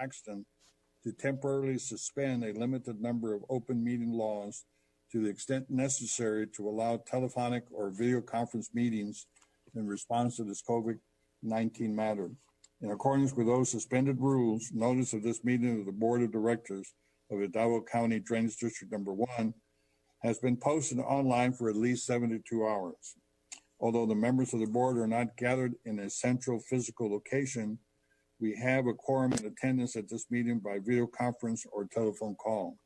Paxton to temporarily suspend a limited number of open meeting laws to the extent necessary to allow telephonic or video conference meetings in response to this COVID-19 matter. In accordance with those suspended rules, notice of this meeting of the Board of Directors of Hidalgo County Drainage District Number 1 has been posted online for at least 72 hours. Although the members of the board are not gathered in a central physical location, we have a quorum in attendance at this meeting by video conference or telephone call.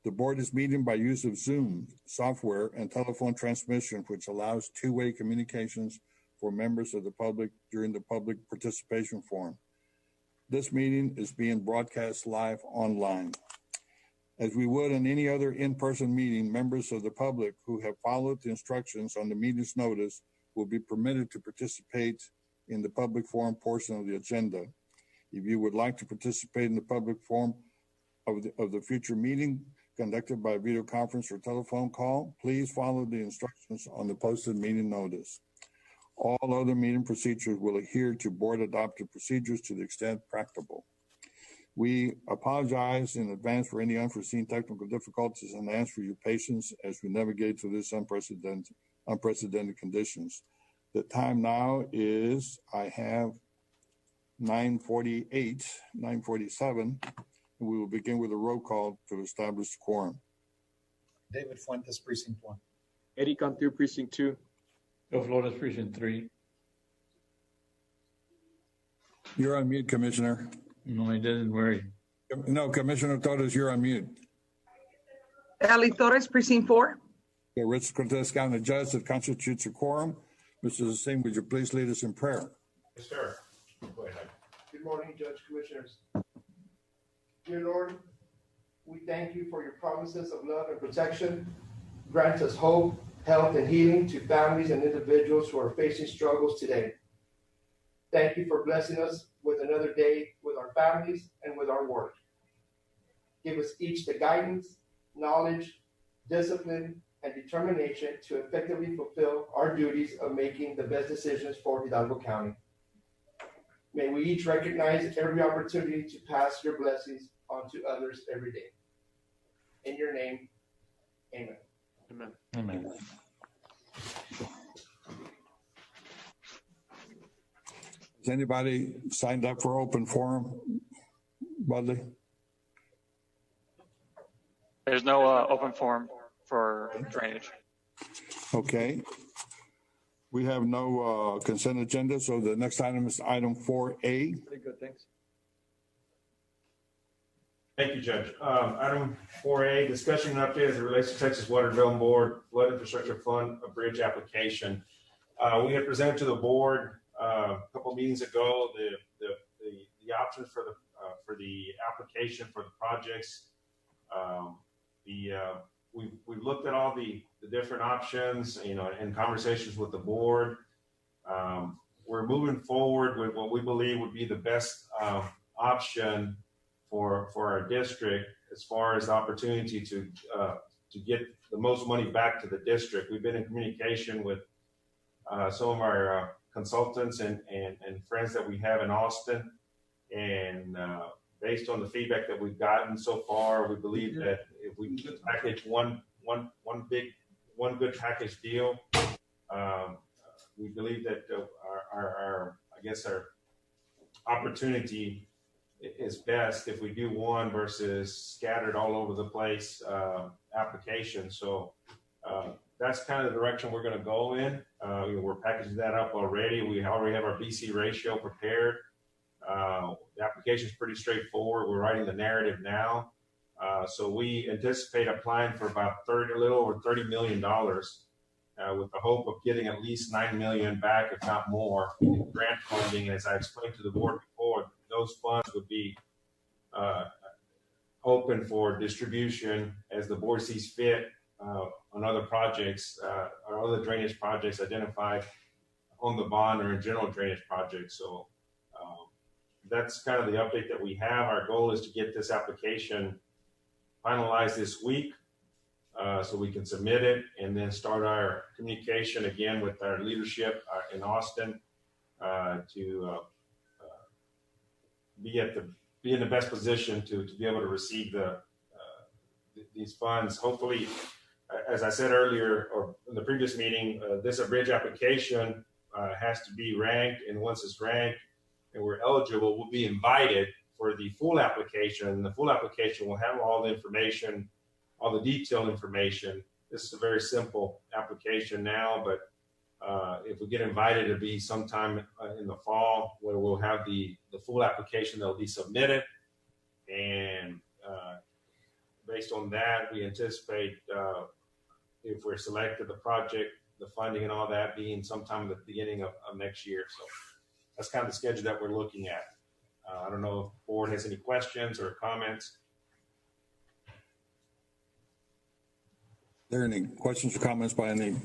The board is meeting by use of Zoom software and telephone transmission, which allows two-way communications for members of the public during the public participation forum. This meeting is being broadcast live online. As we would in any other in-person meeting, members of the public who have followed the instructions on the meeting's notice will be permitted to participate in the public forum portion of the agenda. If you would like to participate in the public forum of the future meeting conducted by video conference or telephone call, please follow the instructions on the posted meeting notice. All other meeting procedures will adhere to board adopted procedures to the extent practicable. We apologize in advance for any unforeseen technical difficulties and ask for your patience as we navigate through this unprecedented conditions. The time now is, I have 9:47, and we will begin with a roll call to establish the quorum. David Fuentes, Precinct 1. Eddie Cantu, Precinct 2. Joe Flores, Precinct 3. You're on mute, Commissioner. No, I didn't worry. No, Commissioner Torres, you're on mute. Ali Torres, Precinct 4. Okay, Richard Cortez, County Judge, that constitutes a quorum. Mr. Zassim, would you please lead us in prayer? Yes, sir. Go ahead. Good morning, Judge, Commissioners. Dear Lord, we thank you for your promises of love and protection. Grant us hope, health, and healing to families and individuals who are facing struggles today. Thank you for blessing us with another day with our families and with our work. Give us each the guidance, knowledge, discipline, and determination to effectively fulfill our duties of making the best decisions for Hidalgo County. May we each recognize every opportunity to pass your blessings on to others every day. In your name, amen. Amen. Amen. Has anybody signed up for open forum, Budley? There's no open forum for drainage. Okay. We have no consent agenda, so the next item is item 4A. Pretty good, thanks. Thank you, Judge. Item 4A, discussion and update as it relates to Texas Water Development Board Flood Infrastructure Fund, a bridge application. We had presented to the board a couple meetings ago the options for the application for the projects. We've looked at all the different options, in conversations with the board. We're moving forward with what we believe would be the best option for our district as far as the opportunity to get the most money back to the district. We've been in communication with some of our consultants and friends that we have in Austin, and based on the feedback that we've gotten so far, we believe that if we package one good package deal, we believe that our opportunity is best if we do one versus scattered all over the place application. So that's kind of the direction we're going to go in. We're packaging that up already. We already have our BC ratio prepared. The application is pretty straightforward. We're writing the narrative now. So we anticipate applying for about a little over $30 million with the hope of getting at least $9 million back, if not more, in grant funding. As I explained to the board before, those funds would be open for distribution as the board sees fit on other projects or other drainage projects identified on the bond or in general drainage projects. So that's kind of the update that we have. Our goal is to get this application finalized this week so we can submit it and then start our communication again with our leadership in Austin to be at the be in the best position to be able to receive these funds. Hopefully, as I said earlier, or in the previous meeting, this bridge application has to be ranked, and once it's ranked and we're eligible, we'll be invited for the full application. The full application will have all the information, all the detailed information. This is a very simple application now, but if we get invited, it'll be sometime in the fall where we'll have the full application that'll be submitted. And based on that, we anticipate if we're selected, the project, the funding and all that being sometime at the beginning of next year. So that's kind of the schedule that we're looking at. I don't know if the board has any questions or comments. Are there any questions or comments by any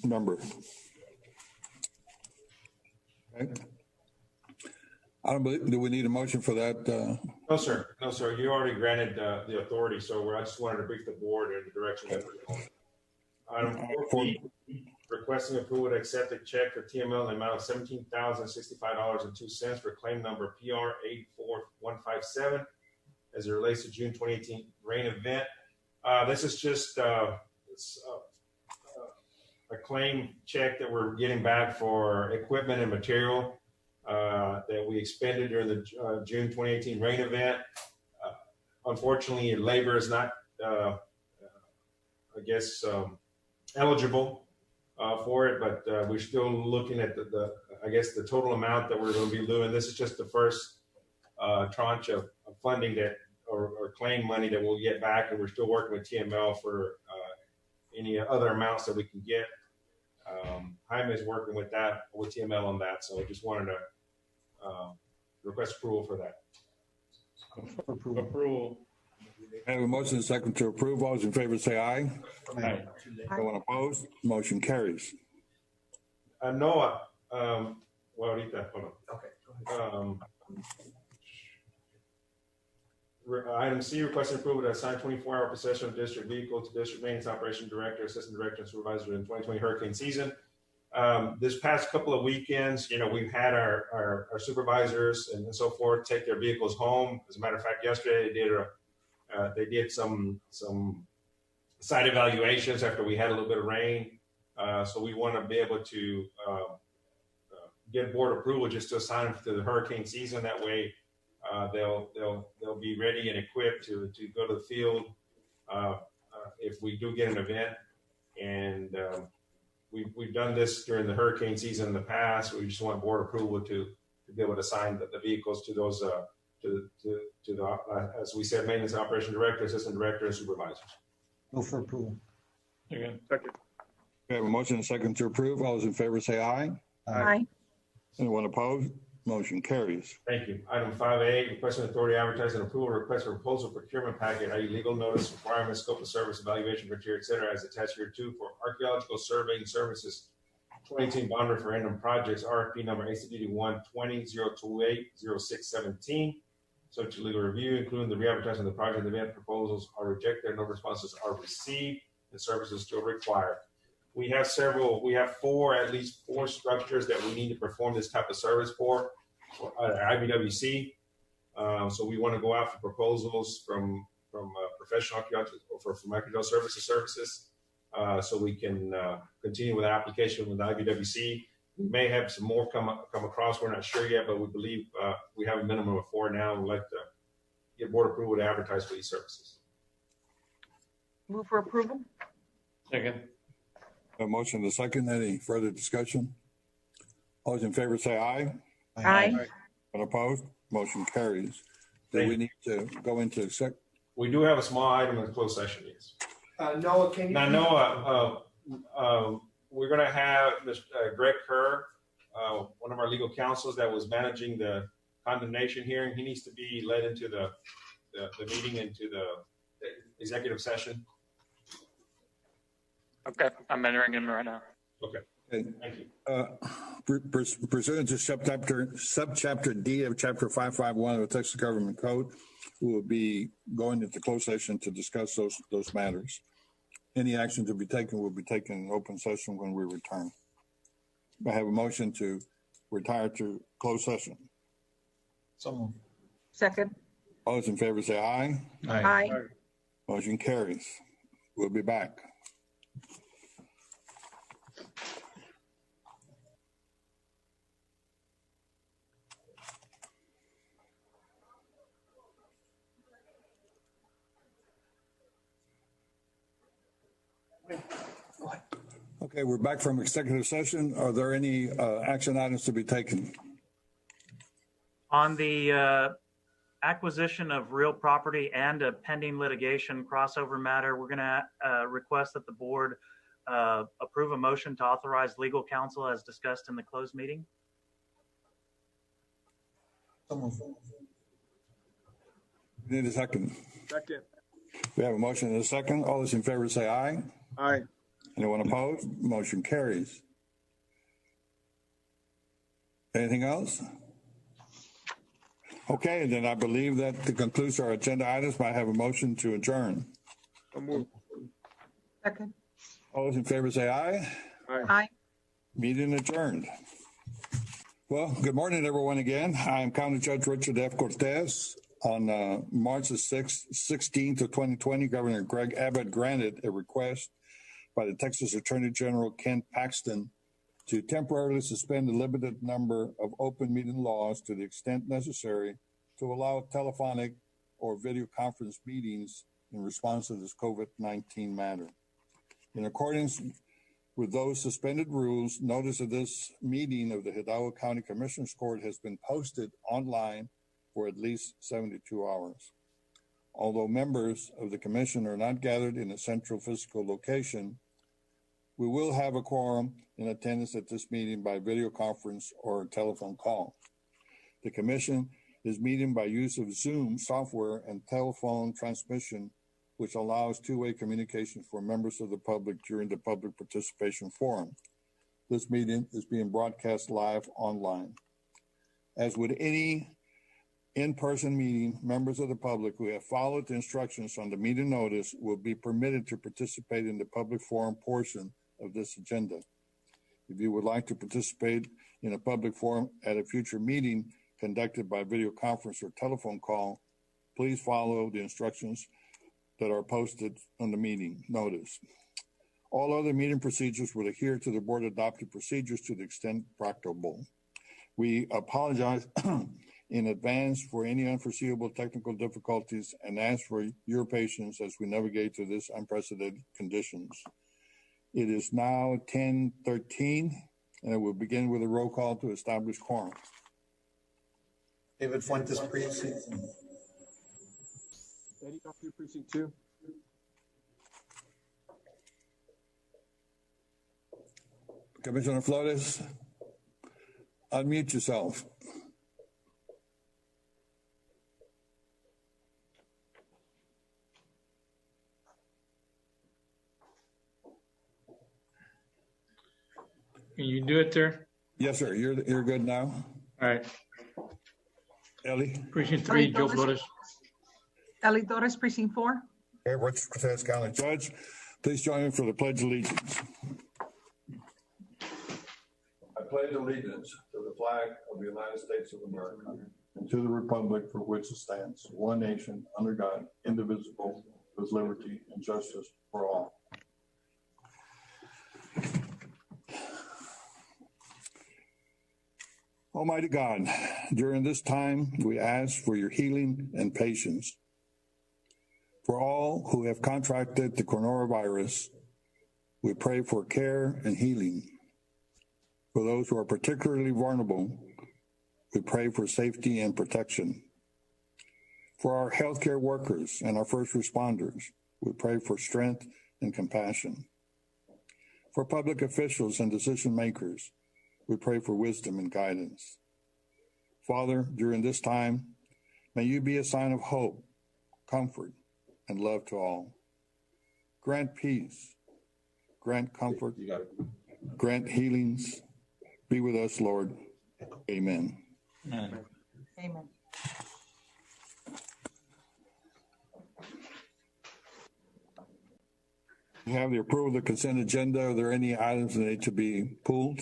member? Okay. I don't believe, do we need a motion for that? No, sir. No, sir. You already granted the authority, so I just wanted to brief the board in the direction that we're going. Item 4B, requesting approval to accept a check for TML in the amount of $17,065.02 for claim number PR 84157 as it relates to June 2018 rain event. This is just a claim check that we're getting back for equipment and material that we expended during the June 2018 rain event. Unfortunately, labor is not, eligible for it, but we're still looking at the total amount that we're going to be doing. This is just the first tranche of funding that or claim money that we'll get back, and we're still working with TML for any other amounts that we can get. Jaime is working with TML on that, so I just wanted to request approval for that. Approval. I have a motion and a second to approve. All those in favor say aye. Aye. No one opposed. Motion carries. Noah, well, ahorita, hold on. Okay, go ahead. Item C, requesting approval to assign 24-hour possession of district vehicle to district maintenance operation director, assistant director, and supervisor in 2020 hurricane season. This past couple of weekends, we've had our supervisors and so forth take their vehicles home. As a matter of fact, yesterday they did some site evaluations after we had a little bit of rain. So we want to be able to get board approval just to assign them to the hurricane season. That way, they'll be ready and equipped to go to the field if we do get an event. And we've done this during the hurricane season in the past. We just want board approval to be able to assign the vehicles to those to the as we said, maintenance operation director, assistant director, and supervisors. Move for approval. Second. We have a motion and a second to approve. All those in favor say aye. Aye. Anyone opposed? Motion carries. Thank you. Item 5A, requesting authority to advertise and approval request for proposal procurement packet, i.e. legal notice, requirements, scope of service, evaluation criteria, et cetera, as attached here too for archaeological surveying services 2018 bond referendum projects, RFP number ACDD 120-028-0617. Subject to legal review, including the re-advertising of the project. The event proposals are rejected, no responses are received, and services still required. We have at least four structures that we need to perform this type of service for IBWC. So we want to go out for proposals from professional archaeologists or from archaeological services, so we can continue with the application with IBWC. We may have some more come across. We're not sure yet, but we believe we have a minimum of 4 now. We'd like to get board approval to advertise for these services. Move for approval? Second. A motion and a second. Any further discussion? All those in favor say aye. Aye. And opposed? Motion carries. Do we need to go into We do have a small item in closed session, yes. Noah, can you? Now, Noah, we're going to have Mr. Greg Kerr, one of our legal counsels that was managing the condemnation hearing. He needs to be led into the meeting, into the executive session. Okay, I'm entering him right now. Okay. Okay. Thank you. Pursuant to subchapter D of chapter 551 of the Texas Government Code, we will be going into closed session to discuss those matters. Any action to be taken will be taken in open session when we return. I have a motion to retire to closed session. So moved. Second. All those in favor say aye. Aye. Motion carries. We'll be back. Okay, we're back from executive session. Are there any action items to be taken? On the acquisition of real property and a pending litigation crossover matter, we're going to request that the board approve a motion to authorize legal counsel as discussed in the closed meeting. Need a second. Second. We have a motion and a second. All those in favor say aye. Aye. Anyone opposed? Motion carries. Anything else? Okay, then I believe that concludes our agenda items. May I have a motion to adjourn? Second. All those in favor say aye. Aye. Meeting adjourned. Well, good morning, everyone, again. I am County Judge Richard F. Cortez. On March the 16th of 2020, Governor Greg Abbott granted a request by the Texas Attorney General Ken Paxton to temporarily suspend the limited number of open meeting laws to the extent necessary to allow telephonic or video conference meetings in response to this COVID-19 matter. In accordance with those suspended rules, notice of this meeting of the Hidalgo County Commissioners Court has been posted online for at least 72 hours. Although members of the commission are not gathered in a central physical location, we will have a quorum in attendance at this meeting by video conference or telephone call. The commission is meeting by use of Zoom software and telephone transmission, which allows two-way communication for members of the public during the public participation forum. This meeting is being broadcast live online. As with any in-person meeting, members of the public who have followed the instructions on the meeting notice will be permitted to participate in the public forum portion of this agenda. If you would like to participate in a public forum at a future meeting conducted by video conference or telephone call, please follow the instructions that are posted on the meeting notice. All other meeting procedures will adhere to the board adopted procedures to the extent practicable. We apologize in advance for any unforeseeable technical difficulties and ask for your patience as we navigate through this unprecedented conditions. It is now 10:13, and I will begin with a roll call to establish quorum. David Fuentes, precinct. Eddie Garcia, precinct 2. Commissioner Flores, unmute yourself. Can you do it there? Yes, sir. You're good now. All right. Ellie? Precinct 3, Joe Flores. Ellie Torres, Precinct 4. Hey, Richard Cortez, County Judge. Please join me for the Pledge of Allegiance. I pledge allegiance to the flag of the United States of America and to the republic for which it stands, one nation, under God, indivisible, with liberty and justice for all. Almighty God, during this time, we ask for your healing and patience. For all who have contracted the coronavirus, we pray for care and healing. For those who are particularly vulnerable, we pray for safety and protection. For our healthcare workers and our first responders, we pray for strength and compassion. For public officials and decision makers, we pray for wisdom and guidance. Father, during this time, may you be a sign of hope, comfort, and love to all. Grant peace, grant comfort, grant healings. Be with us, Lord. Amen. Amen. Amen. We have the approval of the consent agenda. Are there any items that need to be pulled?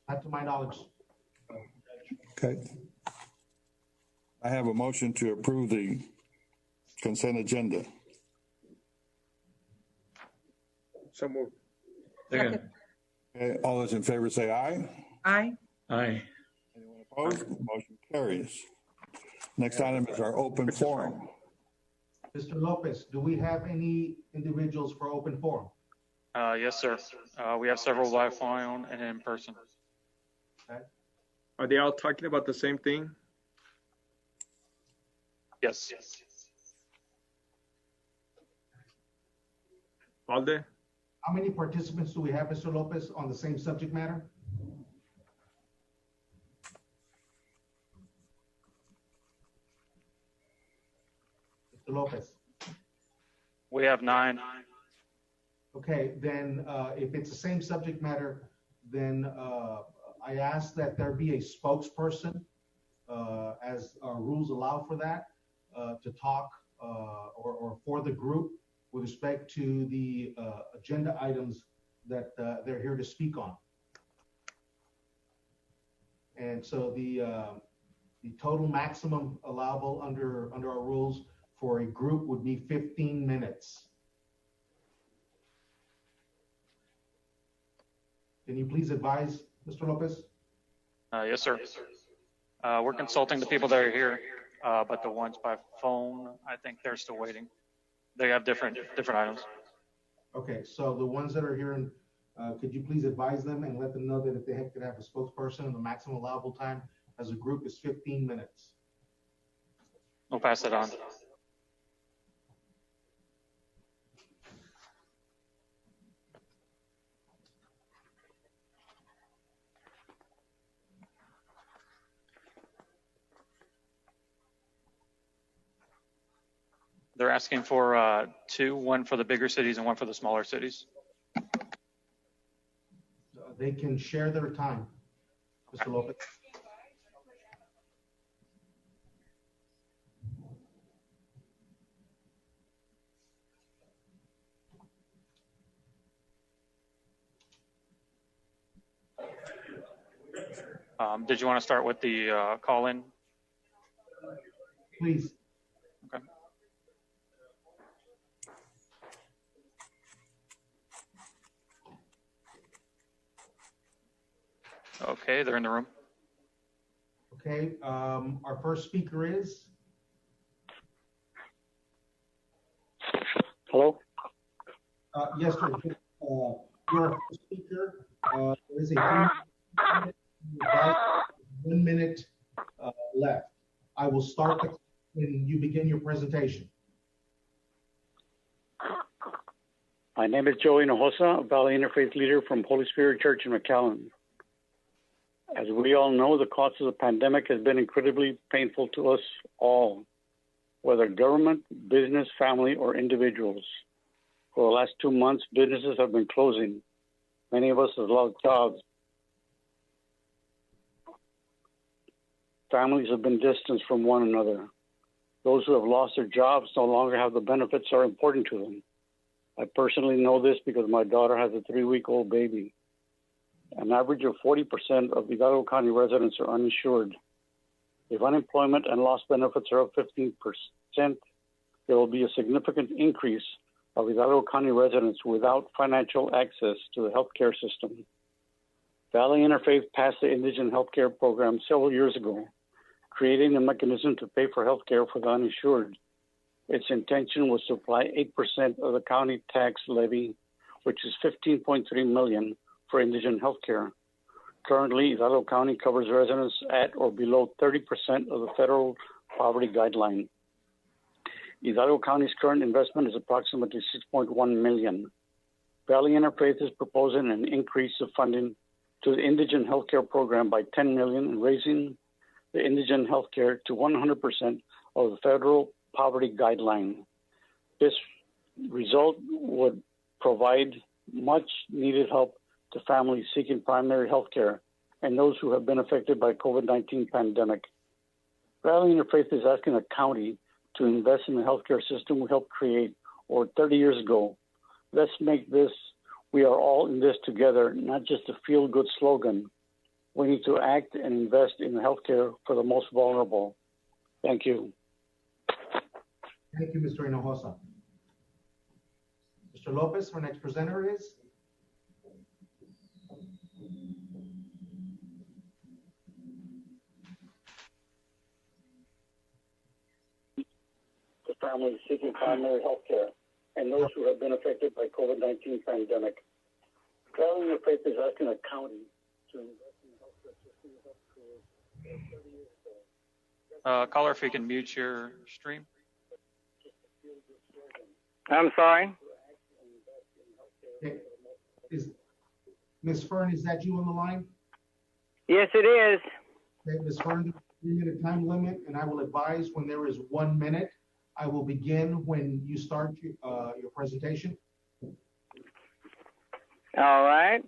Not to my knowledge. Okay. I have a motion to approve the consent agenda. So moved. Second. Okay, all those in favor say aye. Aye. Aye. Anyone opposed? Motion carries. Next item is our open forum. Mr. Lopez, do we have any individuals for open forum? Yes, sir. We have several by phone and in person. Are they all talking about the same thing? Yes. Alde? How many participants do we have, Mr. Lopez, on the same subject matter? Mr. Lopez. We have 9. Okay, then if it's the same subject matter, then I ask that there be a spokesperson, as our rules allow for that, to talk or for the group with respect to the agenda items that they're here to speak on. And so the total maximum allowable under our rules for a group would be 15 minutes. Can you please advise, Mr. Lopez? Yes, sir. We're consulting the people that are here, but the ones by phone, I think they're still waiting. They have different items. Okay, so the ones that are here, could you please advise them and let them know that if they could have a spokesperson, and the maximum allowable time as a group is 15 minutes. We'll pass it on. They're asking for 2, one for the bigger cities and one for the smaller cities. They can share their time, Mr. Lopez. Did you want to start with the call-in? Please. Okay. Okay, they're in the room. Okay, our first speaker is? Hello? Yes, sir. Your first speaker is a 1 minute left. I will start when you begin your presentation. My name is Joey Hinojosa, a Valley Interfaith leader from Holy Spirit Church in McAllen. As we all know, the cost of the pandemic has been incredibly painful to us all, whether government, business, family, or individuals. For the last 2 months, businesses have been closing. Many of us have lost jobs. Families have been distanced from one another. Those who have lost their jobs no longer have the benefits that are important to them. I personally know this because my daughter has a 3-week-old baby. An average of 40% of Hidalgo County residents are uninsured. If unemployment and lost benefits are up 15%, there will be a significant increase of Hidalgo County residents without financial access to the healthcare system. Valley Interfaith passed the Indigent Healthcare Program several years ago, creating a mechanism to pay for healthcare for the uninsured. Its intention was to apply 8% of the county tax levy, which is $15.3 million, for indigent healthcare. Currently, Hidalgo County covers residents at or below 30% of the federal poverty guideline. Hidalgo County's current investment is approximately $6.1 million. Valley Interfaith is proposing an increase of funding to the Indigent Healthcare Program by $10 million, raising the indigent healthcare to 100% of the federal poverty guideline. This result would provide much needed help to families seeking primary health care and those who have been affected by COVID-19 pandemic. Valley Interfaith is asking the county to invest in the healthcare system we helped create over 30 years ago. Let's make this, we are all in this together, not just a feel-good slogan. We need to act and invest in healthcare for the most vulnerable. Thank you. Thank you, Mr. Hinojosa. Mr. Lopez, our next presenter is? The families seeking primary health care and those who have been affected by COVID-19 pandemic. Traveling the faith is asking a county to invest in healthcare systems up to 30 years ago. Caller, if you can mute your stream. I'm sorry. Okay. Is Ms. Fern, is that you on the line? Yes, it is. Okay, Ms. Fern, 3-minute time limit, and I will advise when there is 1 minute. I will begin when you start your presentation. All right.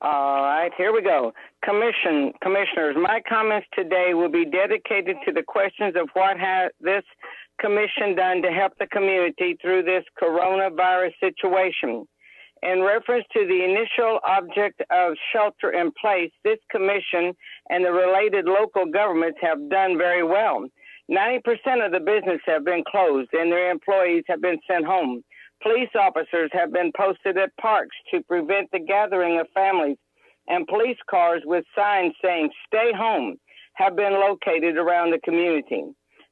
All right, here we go. Commissioners, my comments today will be dedicated to the questions of what has this commission done to help the community through this coronavirus situation. In reference to the initial object of shelter in place, this commission and the related local governments have done very well. 90% of the business have been closed and their employees have been sent home. Police officers have been posted at parks to prevent the gathering of families, and police cars with signs saying "Stay home" have been located around the community.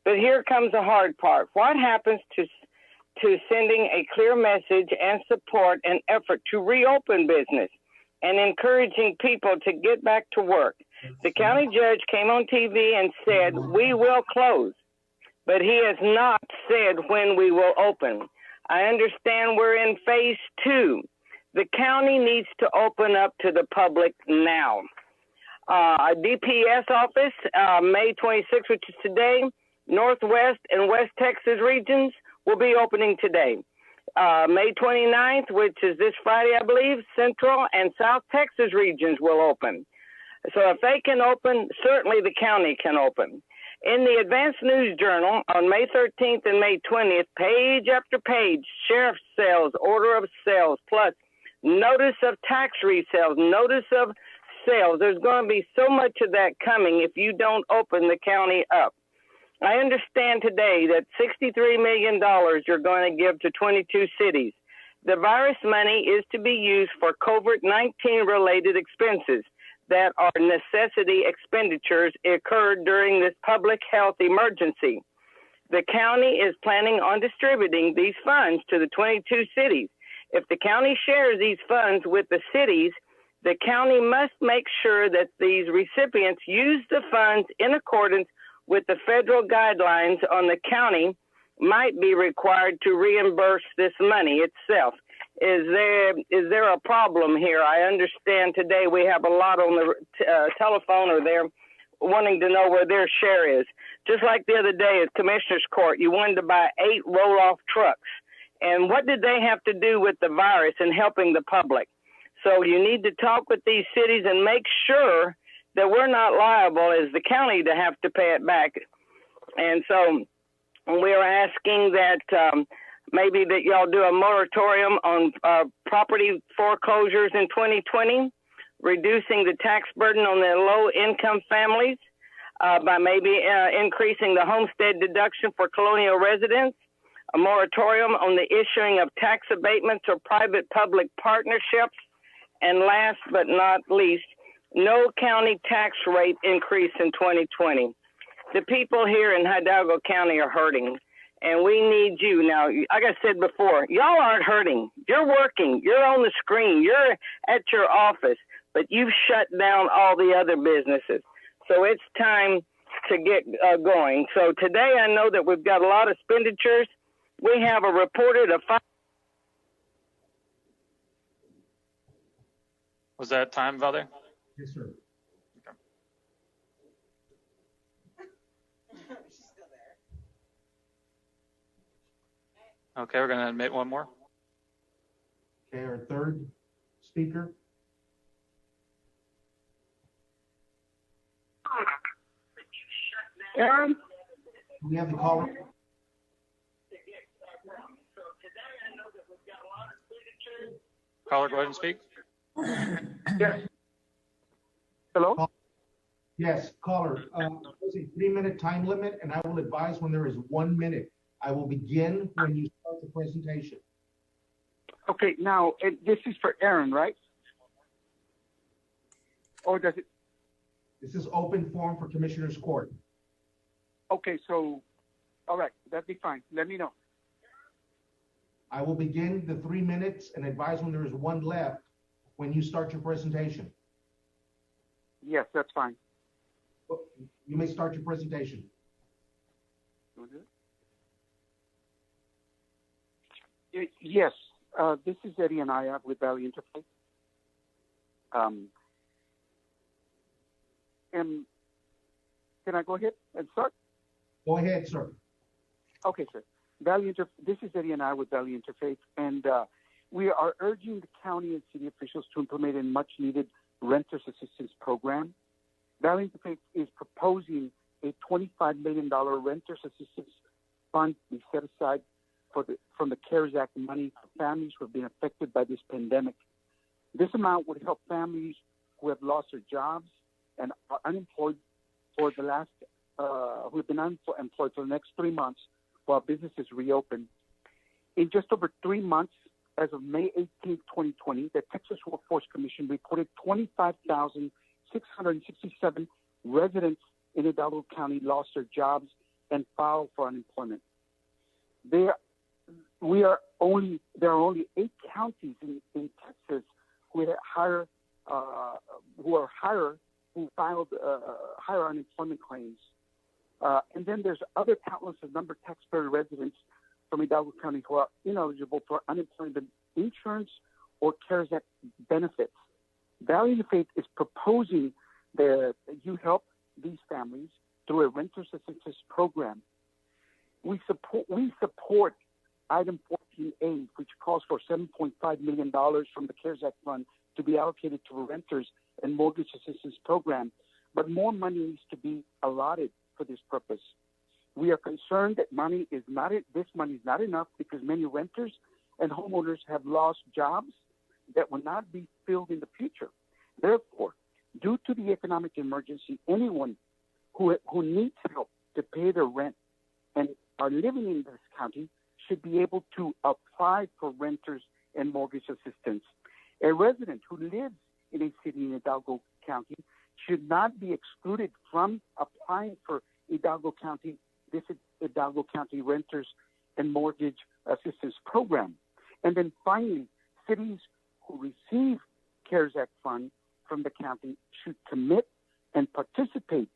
But here comes the hard part. What happens to sending a clear message and support and effort to reopen business and encouraging people to get back to work? The county judge came on TV and said, "We will close," but he has not said when we will open. I understand we're in phase 2. The county needs to open up to the public now. A DPS office, May 26th, which is today, Northwest and West Texas regions will be opening today. May 29th, which is this Friday, I believe, Central and South Texas regions will open. So if they can open, certainly the county can open. In the Advanced News Journal on May 13th and May 20th, page after page, sheriff's sales, order of sales, plus notice of tax resales, notice of sales. There's going to be so much of that coming if you don't open the county up. I understand today that $63 million you're going to give to 22 cities. The virus money is to be used for COVID-19 related expenses that are necessity expenditures occurred during this public health emergency. The county is planning on distributing these funds to the 22 cities. If the county shares these funds with the cities, the county must make sure that these recipients use the funds in accordance with the federal guidelines on the county might be required to reimburse this money itself. Is there a problem here? I understand today we have a lot on the telephone or they're wanting to know where their share is. Just like the other day at Commissioner's Court, you wanted to buy 8 roll-off trucks. And what did they have to do with the virus and helping the public? So you need to talk with these cities and make sure that we're not liable as the county to have to pay it back. And so we're asking that maybe that y'all do a moratorium on property foreclosures in 2020, reducing the tax burden on the low-income families by maybe increasing the homestead deduction for colonial residents, a moratorium on the issuing of tax abatements or private-public partnerships, and last but not least, no county tax rate increase in 2020. The people here in Hidalgo County are hurting, and we need you. Now, like I said before, y'all aren't hurting. You're working. You're on the screen. You're at your office, but you've shut down all the other businesses. So it's time to get going. So today I know that we've got a lot of expenditures. We have a reported of 5. Was that time, Valde? Yes, sir. Okay, we're going to admit one more. Okay, our third speaker. Aaron? We have the caller. Caller, go ahead and speak. Yes. Hello? Yes, caller, there's a 3-minute time limit, and I will advise when there is 1 minute. I will begin when you start the presentation. Okay, now, this is for Aaron, right? Or does it? This is open forum for Commissioners Court. Okay, so, all right, that'd be fine. Let me know. I will begin the 3 minutes and advise when there is 1 left when you start your presentation. Yes, that's fine. You may start your presentation. Yes, this is Eddie Anaya with Valley Interfaith. And can I go ahead and start? Go ahead, sir. Okay, sir. This is Eddie Anaya with Valley Interfaith, and we are urging the county and city officials to implement a much-needed renters assistance program. Valley Interfaith is proposing a $25 million renters assistance fund to be set aside from the CARES Act money for families who have been affected by this pandemic. This amount would help families who have lost their jobs and are unemployed for the last, who have been unemployed for the next 3 months while businesses reopen. In just over 3 months, as of May 18, 2020, the Texas Workforce Commission reported 25,667 residents in Hidalgo County lost their jobs and filed for unemployment. There are only 8 counties in Texas who filed higher unemployment claims. And then there's other countless number of taxpayer residents from Hidalgo County who are ineligible for unemployment insurance or CARES Act benefits. Valley Interfaith is proposing that you help these families through a renters assistance program. We support item 14A, which calls for $7.5 million from the CARES Act fund to be allocated to a renters and mortgage assistance program, but more money needs to be allotted for this purpose. We are concerned that this money is not enough because many renters and homeowners have lost jobs that will not be filled in the future. Therefore, due to the economic emergency, anyone who needs help to pay their rent and are living in this county should be able to apply for renters and mortgage assistance. A resident who lives in a city in Hidalgo County should not be excluded from applying for Hidalgo County Renters and Mortgage Assistance Program. And then finally, cities who receive CARES Act funds from the county should commit and participate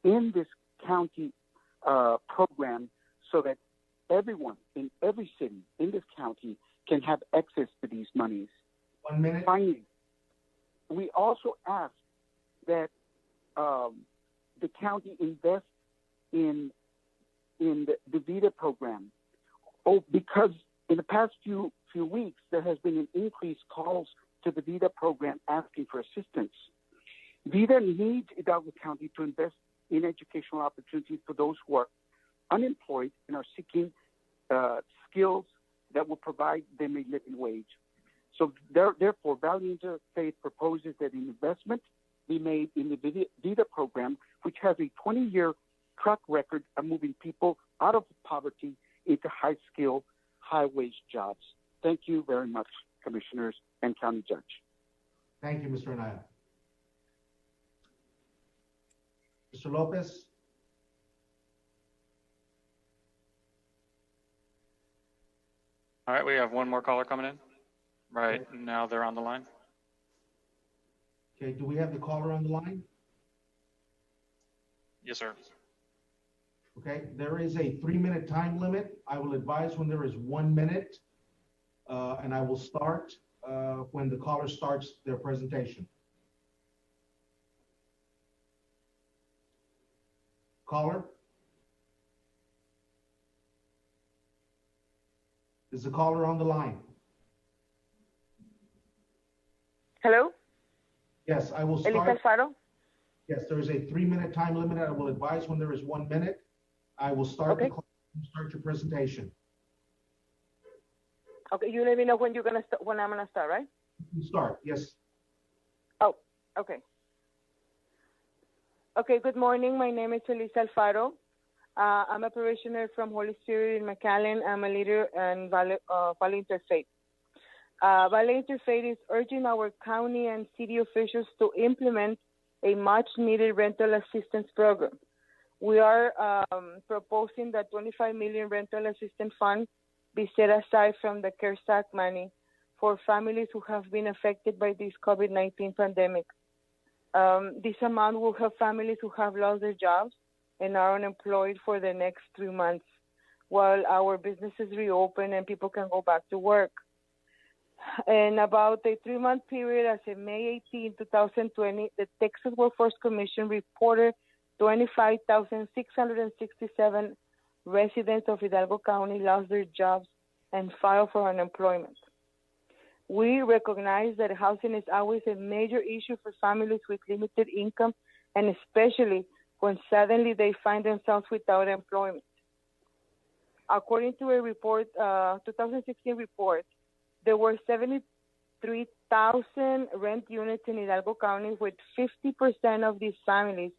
in this county program so that everyone in every city in this county can have access to these monies. 1 minute. Finally, we also ask that the county invest in the VITA program. Because in the past few weeks, there has been an increased calls to the VITA program asking for assistance. VITA needs Hidalgo County to invest in educational opportunities for those who are unemployed and are seeking skills that will provide them a living wage. So therefore, Valley Interfaith proposes that an investment be made in the VITA program, which has a 20-year track record of moving people out of poverty into high-skill, high-wage jobs. Thank you very much, Commissioners and County Judge. Thank you, Mr. Anaya. Mr. Lopez? All right, we have one more caller coming in. Right now they're on the line. Okay, do we have the caller on the line? Yes, sir. Okay, there is a 3-minute time limit. I will advise when there is 1 minute, and I will start when the caller starts their presentation. Caller? Is the caller on the line? Hello? Yes, I will start. Elisa Alfaro? Yes, there is a 3-minute time limit. I will advise when there is 1 minute. I will start the clock. Start your presentation. Okay, you let me know when when I'm gonna start, right? You start, yes. Oh, okay. Okay, good morning. My name is Elisa Alfaro. I'm a parishioner from Holy Spirit in McAllen. I'm a leader in Valley Interfaith. Valley Interfaith is urging our county and city officials to implement a much-needed rental assistance program. We are proposing that $25 million rental assistance fund be set aside from the CARES Act money for families who have been affected by this COVID-19 pandemic. This amount will help families who have lost their jobs and are unemployed for the next 3 months while our businesses reopen and people can go back to work. In about a 3-month period, as of May 18, 2020, the Texas Workforce Commission reported 25,667 residents of Hidalgo County lost their jobs and filed for unemployment. We recognize that housing is always a major issue for families with limited income, and especially when suddenly they find themselves without employment. According to a report, 2016 report, there were 73,000 rent units in Hidalgo County, with 50% of these families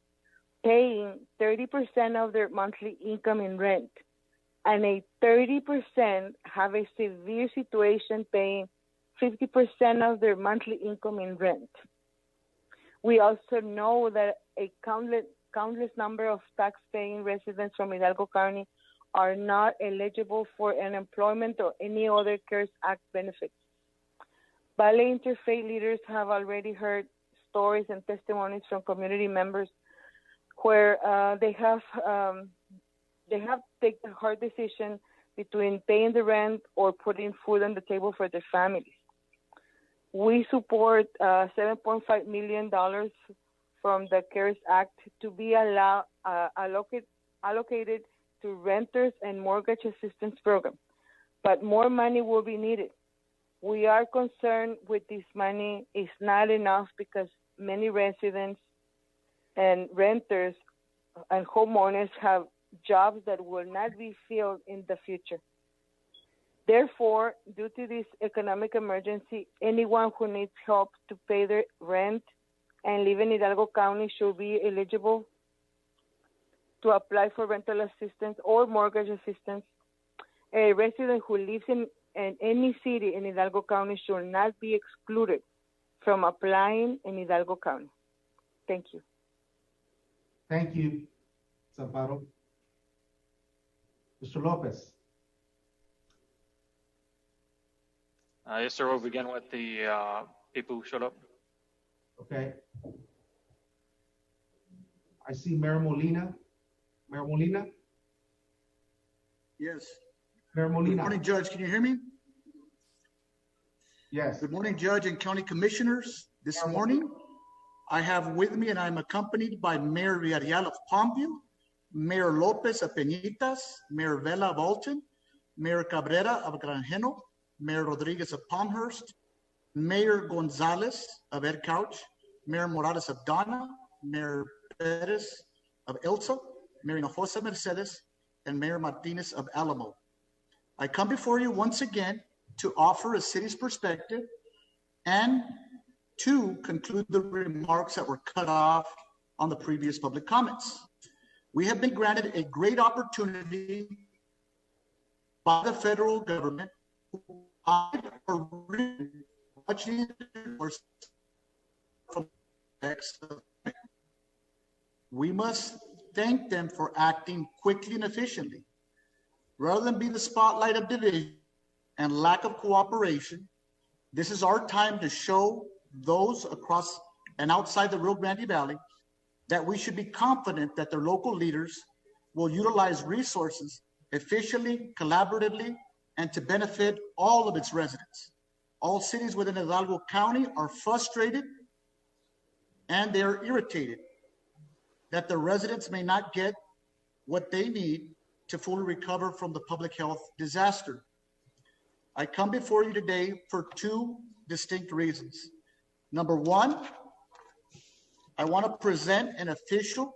paying 30% of their monthly income in rent, and a 30% have a severe situation paying 50% of their monthly income in rent. We also know that a countless number of tax-paying residents from Hidalgo County are not eligible for unemployment or any other CARES Act benefits. Valley Interfaith leaders have already heard stories and testimonies from community members where they have taken a hard decision between paying the rent or putting food on the table for their families. We support $7.5 million from the CARES Act to be allocated to renters and mortgage assistance program, but more money will be needed. We are concerned with this money is not enough because many residents and renters and homeowners have jobs that will not be filled in the future. Therefore, due to this economic emergency, anyone who needs help to pay their rent and live in Hidalgo County should be eligible to apply for rental assistance or mortgage assistance. A resident who lives in any city in Hidalgo County should not be excluded from applying in Hidalgo County. Thank you. Thank you, Zamparo. Mr. Lopez. Yes, sir. We'll begin with the people who showed up. Okay. I see Mayor Molina. Mayor Molina? Yes. Mayor Molina. Good morning, Judge. Can you hear me? Yes. Good morning, Judge and County Commissioners. This morning, I have with me, and I'm accompanied by Mayor Villarreal of Palmview, Mayor Lopez of Peñitas, Mayor Vela of Alton, Mayor Cabrera of Granjeno, Mayor Rodriguez of Palmhurst, Mayor Gonzalez of Ed Couch, Mayor Morales of Donna, Mayor Perez of Elsa, Mayor Hinojosa Mercedes, and Mayor Martinez of Alamo. I come before you once again to offer a city's perspective and to conclude the remarks that were cut off on the previous public comments. We have been granted a great opportunity by the federal government we must thank them for acting quickly and efficiently. Rather than be the spotlight of division and lack of cooperation, this is our time to show those across and outside the Rio Grande Valley that we should be confident that their local leaders will utilize resources efficiently, collaboratively, and to benefit all of its residents. All cities within Hidalgo County are frustrated and they are irritated that the residents may not get what they need to fully recover from the public health disaster. I come before you today for two distinct reasons. Number one, I want to present an official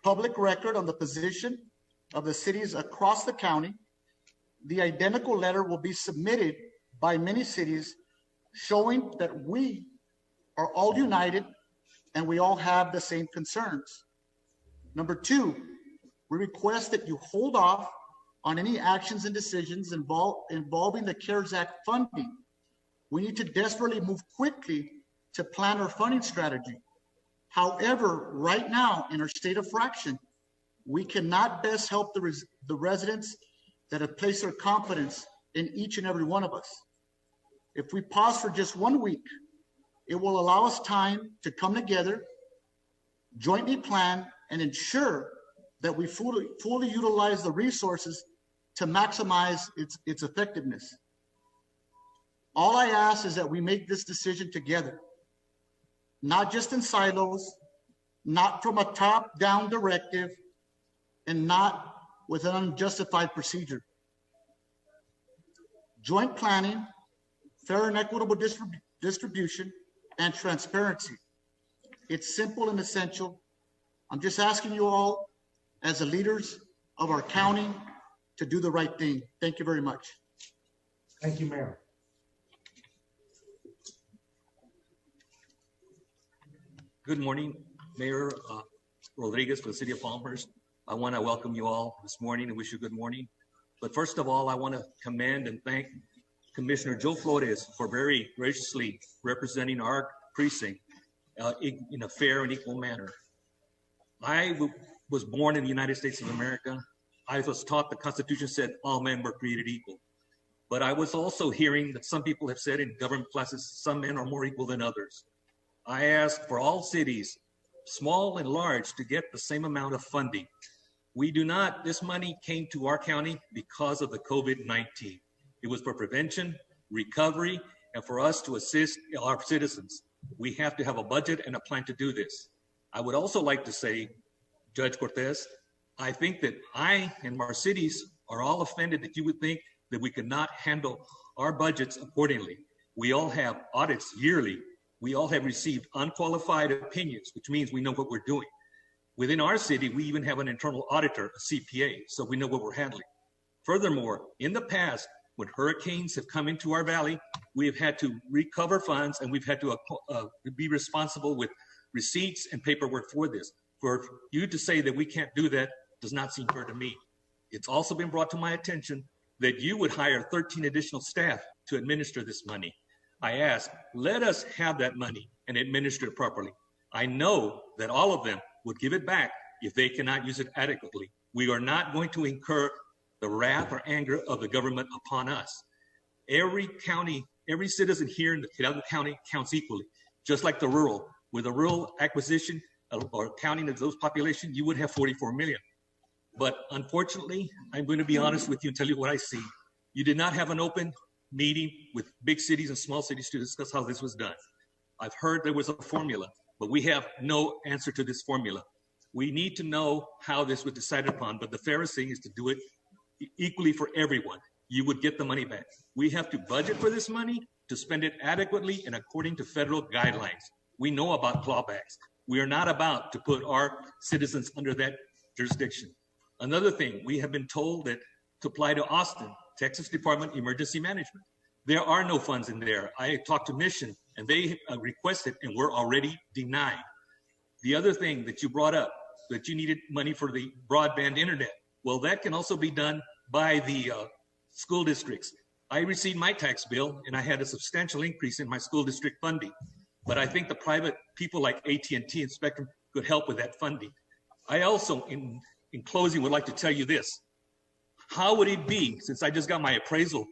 public record on the position of the cities across the county. The identical letter will be submitted by many cities showing that we are all united and we all have the same concerns. Number two, we request that you hold off on any actions and decisions involving the CARES Act funding. We need to desperately move quickly to plan our funding strategy. However, right now in our state of fraction, we cannot best help the residents that have placed their confidence in each and every one of us. If we pause for just 1 week, it will allow us time to come together, jointly plan, and ensure that we fully utilize the resources to maximize its effectiveness. All I ask is that we make this decision together, not just in silos, not from a top-down directive, and not with an unjustified procedure. Joint planning, fair and equitable distribution, and transparency. It's simple and essential. I'm just asking you all, as the leaders of our county, to do the right thing. Thank you very much. Thank you, Mayor. Good morning, Mayor Rodriguez for the City of Palmhurst. I want to welcome you all this morning and wish you good morning. But first of all, I want to commend and thank Commissioner Joe Flores for very graciously representing our precinct in a fair and equal manner. I was born in the United States of America. I was taught the Constitution said all men were created equal. But I was also hearing that some people have said in government classes, some men are more equal than others. I ask for all cities, small and large, to get the same amount of funding. We do not, this money came to our county because of the COVID-19. It was for prevention, recovery, and for us to assist our citizens. We have to have a budget and a plan to do this. I would also like to say, Judge Cortez, I think that I and our cities are all offended that you would think that we could not handle our budgets accordingly. We all have audits yearly. We all have received unqualified opinions, which means we know what we're doing. Within our city, we even have an internal auditor, a CPA, so we know what we're handling. Furthermore, in the past, when hurricanes have come into our valley, we have had to recover funds and we've had to be responsible with receipts and paperwork for this. For you to say that we can't do that does not seem fair to me. It's also been brought to my attention that you would hire 13 additional staff to administer this money. I ask, let us have that money and administer it properly. I know that all of them would give it back if they cannot use it adequately. We are not going to incur the wrath or anger of the government upon us. Every county, every citizen here in the Hidalgo County counts equally, just like the rural. With a rural acquisition or counting of those population, you would have 44 million. But unfortunately, I'm going to be honest with you and tell you what I see. You did not have an open meeting with big cities and small cities to discuss how this was done. I've heard there was a formula, but we have no answer to this formula. We need to know how this was decided upon, but the fairest thing is to do it equally for everyone. You would get the money back. We have to budget for this money to spend it adequately and according to federal guidelines. We know about clawbacks. We are not about to put our citizens under that jurisdiction. Another thing, we have been told that to apply to Austin, Texas Department of Emergency Management. There are no funds in there. I talked to Mission and they requested and were already denied. The other thing that you brought up, that you needed money for the broadband internet. Well, that can also be done by the school districts. I received my tax bill and I had a substantial increase in my school district funding. But I think the private people like AT&T and Spectrum could help with that funding. I also, in closing, would like to tell you this. How would it be, since I just got my appraisal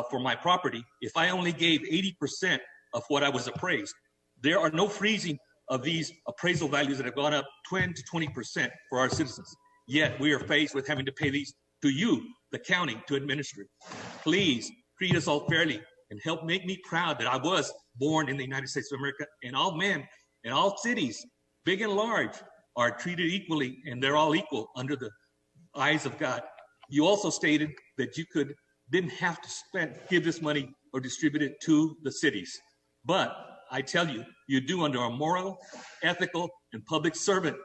for my property, if I only gave 80% of what I was appraised? There are no freezing of these appraisal values that have gone up 20 to 20% for our citizens. Yet we are faced with having to pay these to you, the county, to administer it. Please treat us all fairly and help make me proud that I was born in the United States of America, and all men in all cities, big and large, are treated equally and they're all equal under the eyes of God. You also stated that you didn't have to give this money or distribute it to the cities. But I tell you, you do under a moral, ethical, and public servant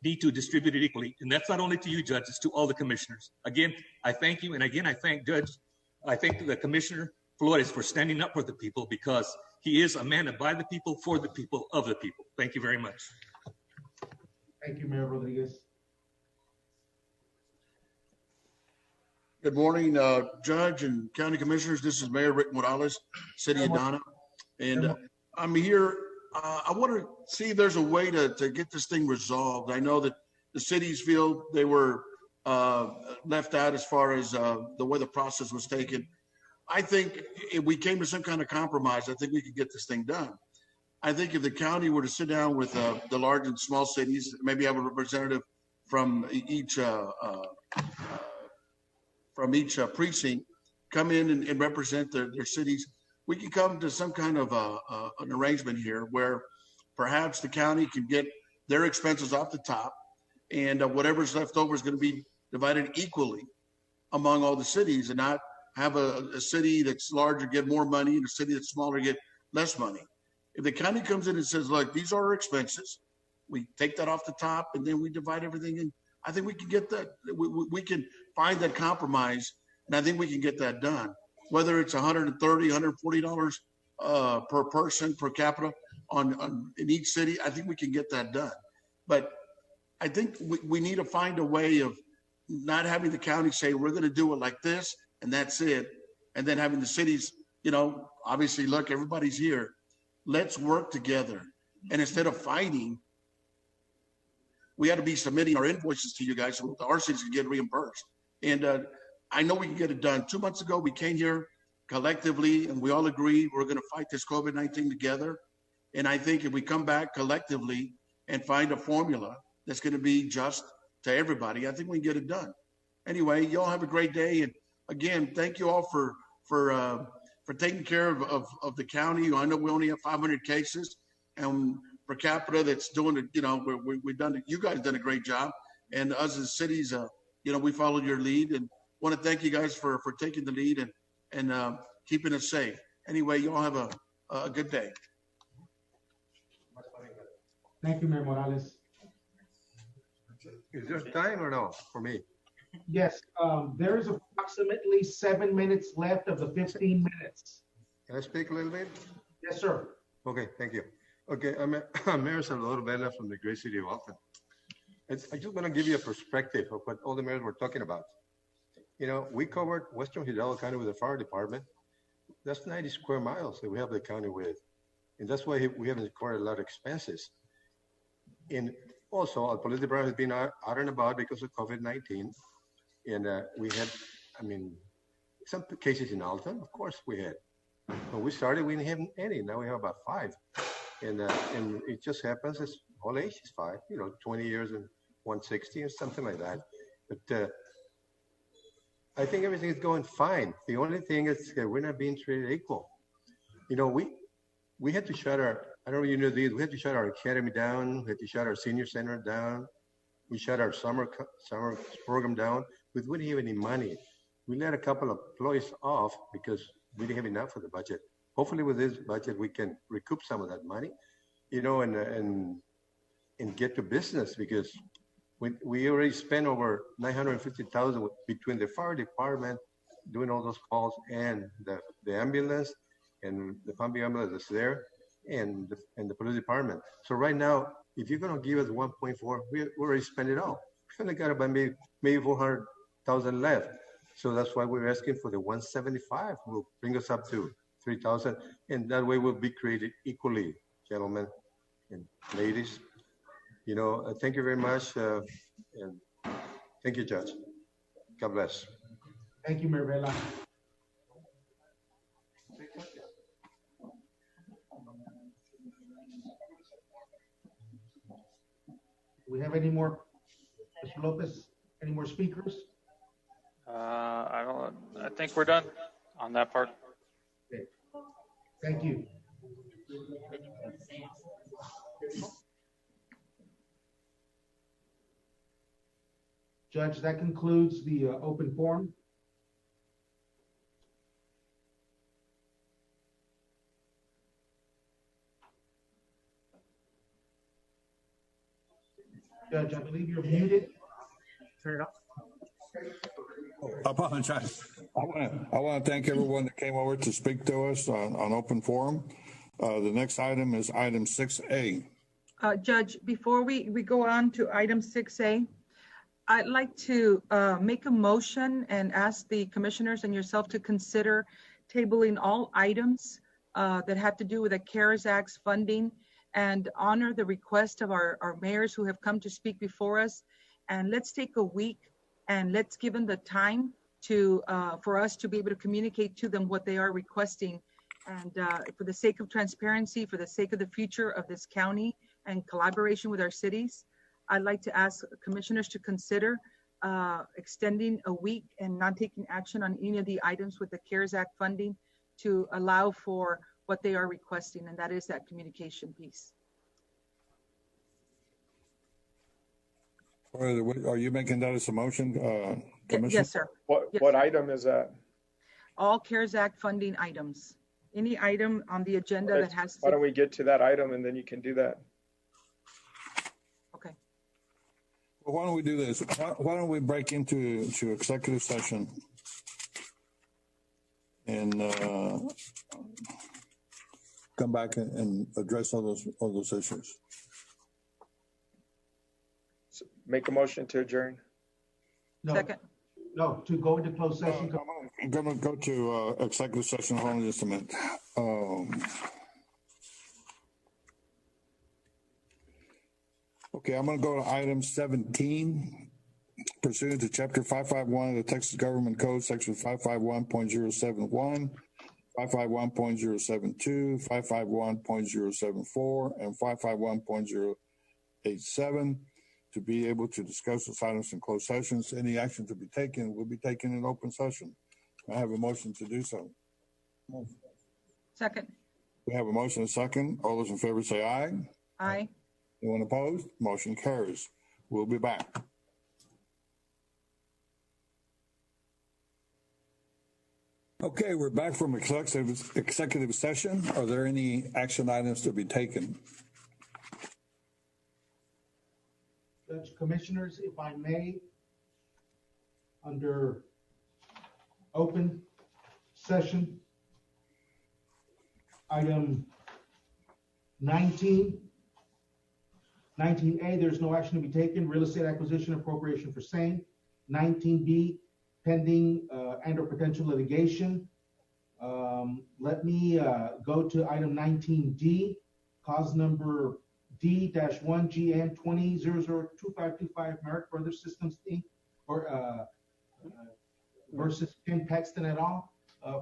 need to distribute it equally. And that's not only to you, Judge, it's to all the commissioners. Again, I thank you. And again, I thank the Commissioner Flores for standing up for the people, because he is a man by the people, for the people, of the people. Thank you very much. Thank you, Mayor Rodriguez. Good morning, Judge and County Commissioners. This is Mayor Rick Morales, City of Donna. And I'm here, I want to see if there's a way to get this thing resolved. I know that the cities feel they were left out as far as the way the process was taken. I think if we came to some kind of compromise, I think we could get this thing done. I think if the county were to sit down with the large and small cities, maybe have a representative from each precinct come in and represent their cities, we can come to some kind of an arrangement here where perhaps the county can get their expenses off the top, and whatever's left over is going to be divided equally among all the cities, and not have a city that's larger get more money and a city that's smaller get less money. If the county comes in and says, look, these are our expenses, we take that off the top and then we divide everything in, I think we can get that, we can find that compromise, and I think we can get that done. Whether it's $130, $140 per person, per capita in each city, I think we can get that done. But I think we need to find a way of not having the county say, we're going to do it like this, and that's it. And then having the cities, obviously, look, everybody's here. Let's work together. And instead of fighting, we had to be submitting our invoices to you guys so our cities can get reimbursed. And I know we can get it done. 2 months ago, we came here collectively and we all agreed we're going to fight this COVID-19 together. And I think if we come back collectively and find a formula that's going to be just to everybody, I think we can get it done. Anyway, y'all have a great day. And again, thank you all for taking care of the county. I know we only have 500 cases, and per capita that's doing it, we've done it. You guys done a great job. And us as cities, we followed your lead, and want to thank you guys for taking the lead and keeping us safe. Anyway, you all have a good day. Thank you, Mayor Morales. Is there time or no for me? Yes, there is approximately 7 minutes left of the 15 minutes. Can I speak a little bit? Yes, sir. Okay, thank you. Okay, I'm Mayor Salvador Vela from the great city of Alton. I just want to give you a perspective of what all the mayors were talking about. We covered Western Hidalgo County with the fire department. That's 90 square miles that we have the county with. And that's why we haven't incurred a lot of expenses. And also, our police department has been out and about because of COVID-19. And we had, some cases in Alton, of course we had. When we started, we didn't have any. Now we have about 5. And it just happens as all age is 5, 20 years and 160 or something like that. But I think everything is going fine. The only thing is that we're not being treated equal. We had to shut I don't know if we had to shut our academy down. We had to shut our senior center down. We shut our summer program down. We didn't have any money. We let a couple of employees off because we didn't have enough for the budget. Hopefully with this budget, we can recoup some of that money, and get to business, because we already spent over $950,000 between the fire department doing all those calls and the ambulance and the pumping ambulance that's there and the police department. So right now, if you're going to give us 1.4, we already spent it all. We only got about maybe 400,000 left. So that's why we're asking for the 175. Will bring us up to 3,000, and that way we'll be created equally, gentlemen and ladies. Thank you very much, and thank you, Judge. God bless. Thank you, Mayor Vela. Do we have any more, Mr. Lopez, any more speakers? I think we're done on that part. Okay. Thank you. Judge, that concludes the open forum. Judge, I believe you're muted. Turn it off. I apologize. I want to thank everyone that came over to speak to us on open forum. The next item is item 6A. Judge, before we go on to item 6A, I'd like to make a motion and ask the commissioners and yourself to consider tabling all items that have to do with the CARES Act funding and honor the request of our mayors who have come to speak before us. And let's take a week and let's give them the time to for us to be able to communicate to them what they are requesting. And for the sake of transparency, for the sake of the future of this county and collaboration with our cities, I'd like to ask commissioners to consider extending a week and not taking action on any of the items with the CARES Act funding to allow for what they are requesting, and that is that communication piece. Are you making that as a motion, Commissioner? Yes, sir. What item is that? All CARES Act funding items. Any item on the agenda that has Why to. don't we get to that item and then you can do that? Okay. Well, why don't we do this? Why don't we break into executive session and come back and address all those issues? Make a motion to adjourn. No, Second. no, to go into closed session. I'm going to go to executive session. Hold on just a minute. Okay, I'm going to go to item 17. Pursuant to Chapter 551 of the Texas Government Code, Section 551.071, 551.072, 551.074, and 551.087, to be able to discuss those items in closed sessions. Any action to be taken will be taken in open session. I have a motion to do so. Second. We have a motion and a second. All those in favor say aye. Aye. Anyone opposed? Motion carries. We'll be back. Okay, we're back from executive session. Are there any action items to be taken? Judge, Commissioners, if I may, under open session, item 19, 19A, there's no action to be taken. Real estate acquisition appropriation for same. 19B, pending and or potential litigation. Let me go to item 19D, cause number D-1GN 20002525 Merrick Brothers Systems Inc. or versus Ken Paxton et al.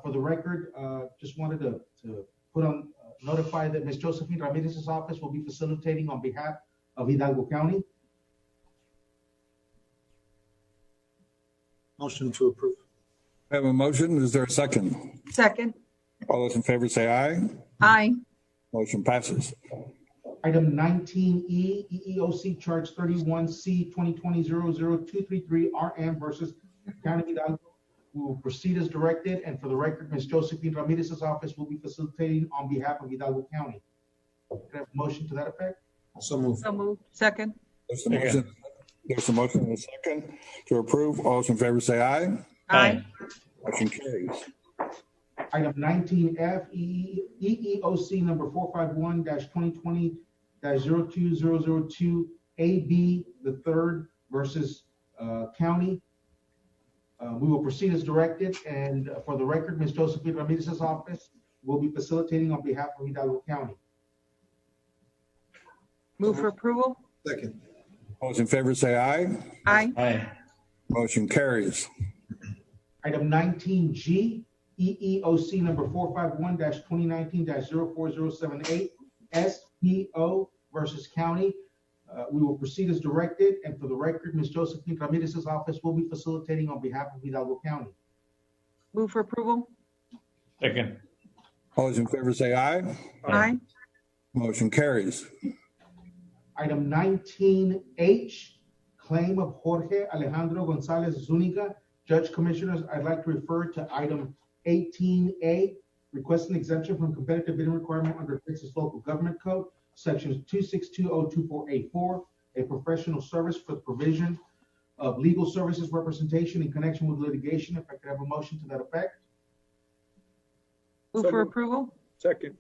For the record, just wanted to put on notify that Ms. Josephine Ramirez's office will be facilitating on behalf of Hidalgo County. Motion to approve. I have a motion. Is there a second? Second. All those in favor say aye. Aye. Motion passes. Item 19E, EEOC charge 31C 2020-00233 RM versus County of Hidalgo. We will proceed as directed, and for the record, Ms. Josephine Ramirez's office will be facilitating on behalf of Hidalgo County. Can I have a motion to that effect? So moved. So moved. Second. There's a motion. There's a motion and a second to approve. All those in favor say aye. Aye. Motion carries. Item 19F, EEOC number 451-2020-02002 AB, the third versus county. We will proceed as directed, and for the record, Ms. Josephine Ramirez's office will be facilitating on behalf of Hidalgo County. Move for approval. Second. All those in favor say aye. Aye. Aye. Motion carries. Item 19G, EEOC number 451-2019-04078 SPO versus county. We will proceed as directed, and for the record, Ms. Josephine Ramirez's office will be facilitating on behalf of Hidalgo County. Move for approval. Second. All those in favor say aye. Aye. Motion carries. Item 19H, claim of Jorge Alejandro Gonzalez Zuniga. Judge Commissioners, I'd like to refer to item 18A, requesting exemption from competitive bidding requirement under Texas Local Government Code, sections 262.02484, a professional service for the provision of legal services representation in connection with litigation. If I could have a motion to that effect. Move for approval. Second.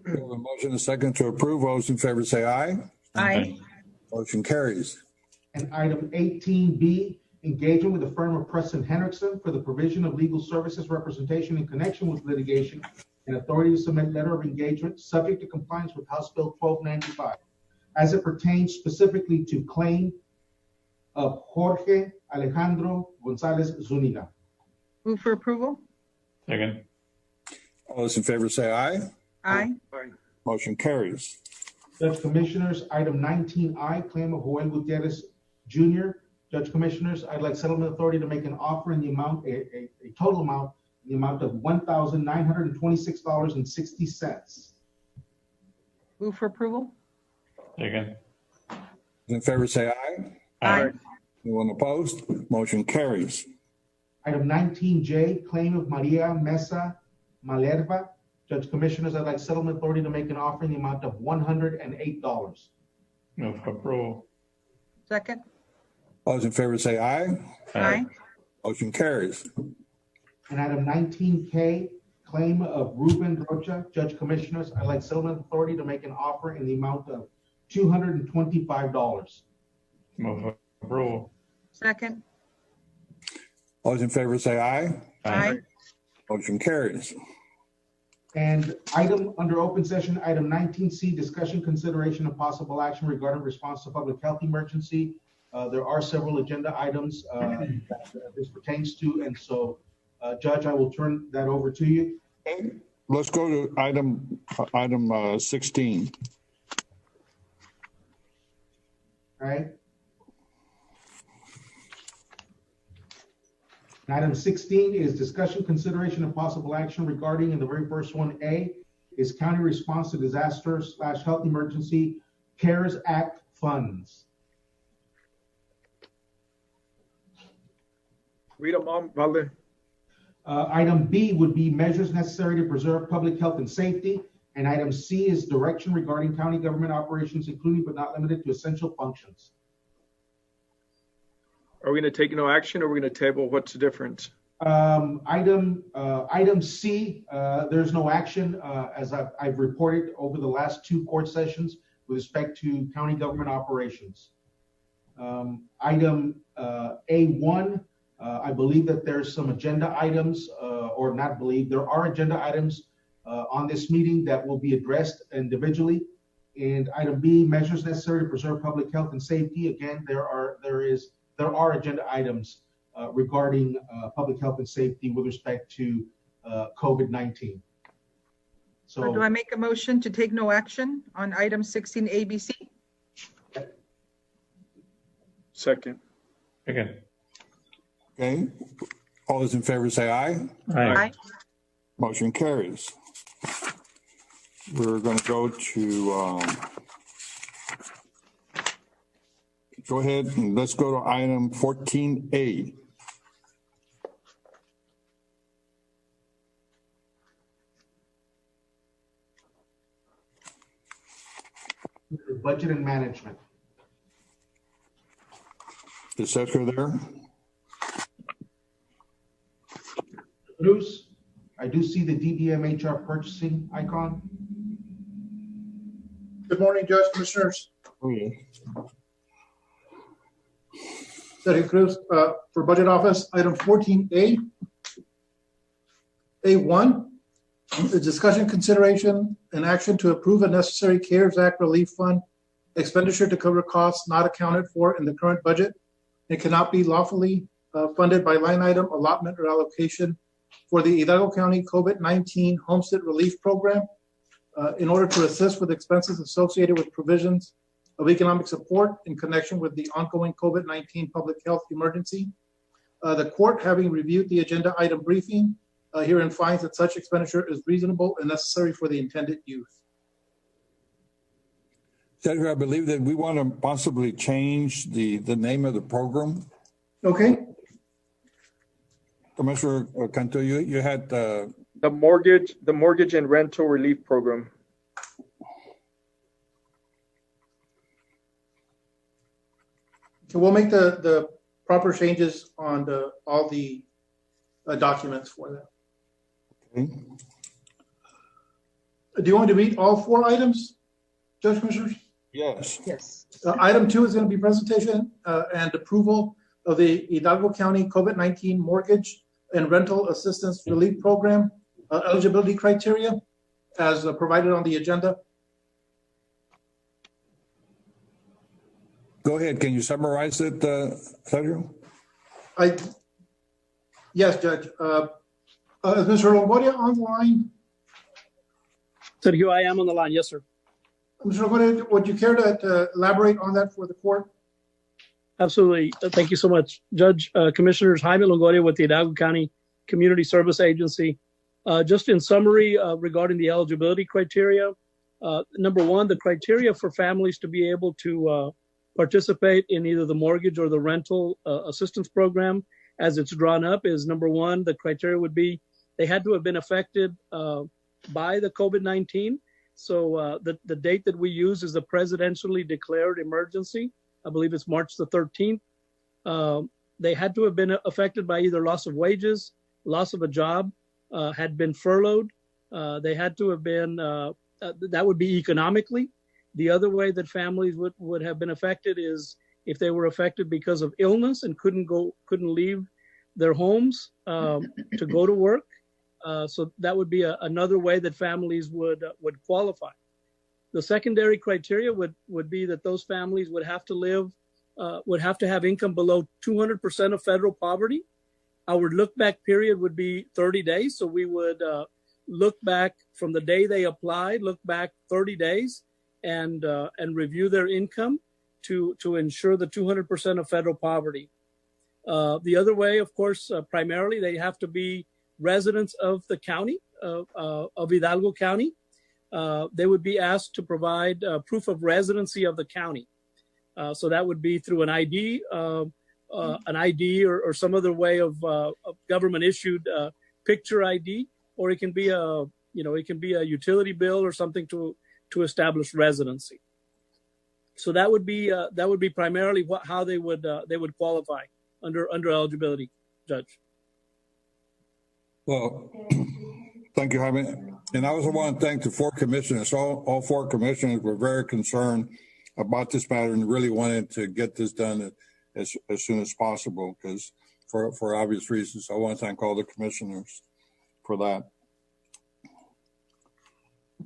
We have a motion and a second to approve. All those in favor say aye. Aye. Motion carries. And item 18B, engagement with the firm of Preston Hendrickson for the provision of legal services representation in connection with litigation and authority to submit letter of engagement subject to compliance with House Bill 1295 as it pertains specifically to claim of Jorge Alejandro Gonzalez Zuniga. Move for approval? Second. All those in favor say aye. Aye. Motion carries. Judge Commissioners, item 19I, claim of Joel Gutierrez Jr. Judge Commissioners, I'd like settlement authority to make an offer in the amount, a total amount, in the amount of $1,926.60. Move for approval? Second. In favor say aye. Aye. Anyone opposed? Motion carries. Item 19J, claim of Maria Mesa Malerva. Judge Commissioners, I'd like settlement authority to make an offer in the amount of $108. Move for approval. Second? All those in favor say aye. Aye. Motion carries. And item 19K, claim of Ruben Rocha. Judge Commissioners, I'd like settlement authority to make an offer in the amount of $225. Move for approval. Second? All those in favor say aye. Aye. Motion carries. And item under open session, item 19C, discussion, consideration, and possible action regarding response to public health emergency. There are several agenda items that this pertains to, and so, Judge, I will turn that over to you. Let's go to item 16. All right. And item 16 is discussion, consideration, and possible action regarding, and the very first one, A, is county response to disaster/health emergency CARES Act funds. Read them all, Valde. Item B would be measures necessary to preserve public health and safety. And item C is direction regarding county government operations, including but not limited to essential functions. Are we going to take no action or are we going to table? What's the difference? Item C, there's no action as I've reported over the last 2 court sessions with respect to county government operations. Item A1, I believe that there's some agenda items, or not believe, there are agenda items on this meeting that will be addressed individually. And item B, measures necessary to preserve public health and safety. Again, there are agenda items regarding public health and safety with respect to COVID-19. So do I make a motion to take no action on item 16 ABC? Second. Second. Okay. All those in favor say aye. Aye. Motion carries. We're going to go to, go ahead and let's go to item 14A. Budget and management. Is Cesar there? Bruce, I do see the DBM HR purchasing icon. Good morning, Judge, Commissioners. Okay. Sergio Cruz, for Budget Office, item 14A. A1, the discussion, consideration, and action to approve a necessary CARES Act relief fund expenditure to cover costs not accounted for in the current budget. It cannot be lawfully funded by line item, allotment, or allocation for the Hidalgo County COVID-19 Homestead Relief Program in order to assist with expenses associated with provisions of economic support in connection with the ongoing COVID-19 public health emergency. The court, having reviewed the agenda item briefing, herein finds that such expenditure is reasonable and necessary for the intended use. Cesar, I believe that we want to possibly change the name of the program. Okay. Commissioner Cantu, you had the mortgage and rental relief program. So we'll make the proper changes on all the documents for that. Okay. Do you want to read all 4 items, Judge Commissioners? Yes. Yes. Item 2 is going to be presentation and approval of the Hidalgo County COVID-19 Mortgage and Rental Assistance Relief Program eligibility criteria as provided on the agenda. Go ahead. Can you summarize it, Sergio? Yes, Judge. Is Mr. Longoria on the line? Sergio, I am on the line. Yes, sir. Mr. Longoria, would you care to elaborate on that for the court? Absolutely. Thank you so much. Judge, Commissioners, Jaime Longoria with the Hidalgo County Community Service Agency. Just in summary regarding the eligibility criteria, number 1, the criteria for families to be able to participate in either the mortgage or the rental assistance program as it's drawn up is number 1, the criteria would be they had to have been affected by the COVID-19. So the date that we use is the presidentially declared emergency. I believe it's March the 13th. They had to have been affected by either loss of wages, loss of a job, had been furloughed. They had to have been, that would be economically. The other way that families would have been affected is if they were affected because of illness and couldn't leave their homes to go to work. So that would be another way that families would qualify. The secondary criteria would be that those families would have to have income below 200% of federal poverty. Our look back period would be 30 days. So we would look back from the day they applied, look back 30 days and review their income to ensure the 200% of federal poverty. The other way, of course, primarily they have to be residents of the county, of Hidalgo County. They would be asked to provide proof of residency of the county. So that would be through an ID or some other way of government issued picture ID, or it can be a utility bill or something to establish residency. So that would be primarily how they would qualify under eligibility, Judge. Well, thank you, Jaime. And I also want to thank the 4 commissioners. All 4 commissioners were very concerned about this matter and really wanted to get this done as soon as possible because for obvious reasons. I want to thank all the commissioners for that.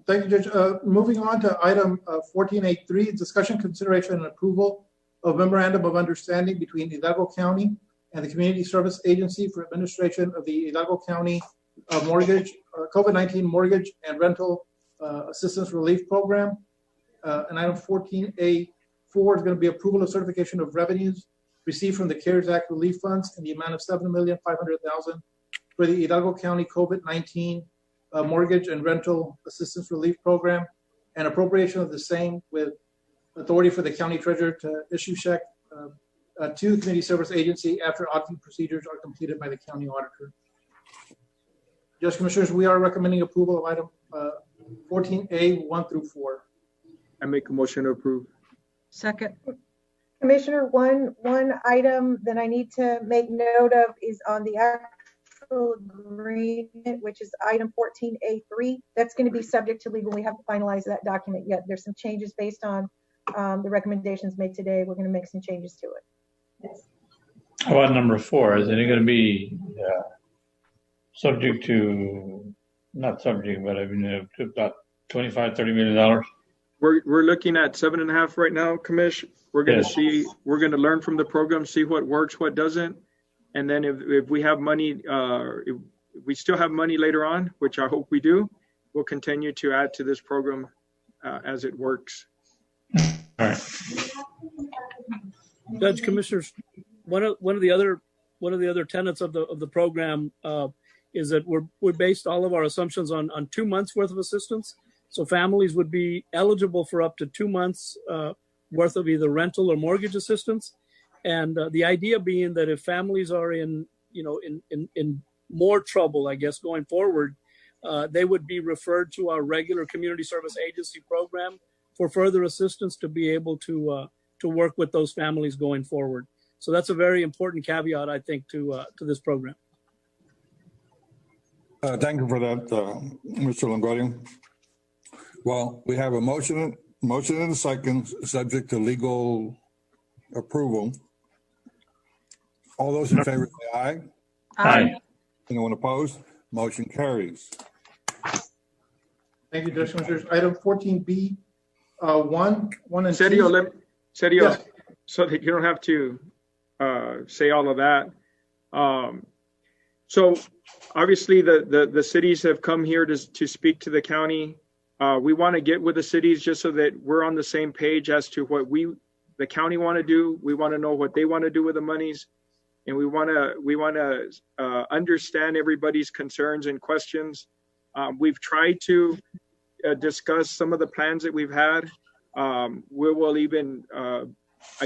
Thank you, Judge. Moving on to item 14.8.3, discussion, consideration, and approval of memorandum of understanding between Hidalgo County and the Community Service Agency for administration of the Hidalgo County COVID-19 Mortgage and Rental Assistance Relief Program. And item 14.A.4 is going to be approval of certification of revenues received from the CARES Act relief funds in the amount of $7,500,000 for the Hidalgo County COVID-19 Mortgage and Rental Assistance Relief Program, and appropriation of the same with authority for the county treasurer to issue check to the Community Service Agency after auditing procedures are completed by the county auditor. Judge Commissioners, we are recommending approval of item 14A 1 through 4. I make a motion to approve. Second. Commissioner, one item that I need to make note of is on the actual agreement, which is item 14A3. That's going to be subject to legal. We haven't finalized that document yet. There's some changes based on the recommendations made today. We're going to make some changes to it. Yes. How about number 4? Is it going to be subject to, not subject, but I mean, to about $25-30 million? We're looking at 7.5 right now, Commish. We're going to see, we're going to learn from the program, see what works, what doesn't. And then if we have money, if we still have money later on, which I hope we do, we'll continue to add to this program as it works. All right. Judge, Commissioners, one of the other tenets of the program is that we're based all of our assumptions on 2 months worth of assistance. So families would be eligible for up to 2 months worth of either rental or mortgage assistance. And the idea being that if families are in more trouble, I guess, going forward, they would be referred to our regular Community Service Agency program for further assistance to be able to work with those families going forward. So that's a very important caveat, I think, to this program. Thank you for that, Mr. Longoria. Well, we have a motion and a second, subject to legal approval. All those in favor say aye. Aye. Anyone opposed? Motion carries. Thank you, Judge Commissioners. Item 14B, 1 and Sergio, 2. Sergio, Yes. so that you don't have to say all of that. So obviously the cities have come here to speak to the county. We want to get with the cities just so that we're on the same page as to what the county want to do. We want to know what they want to do with the monies. And we want to understand everybody's concerns and questions. We've tried to discuss some of the plans that we've had. We will even, I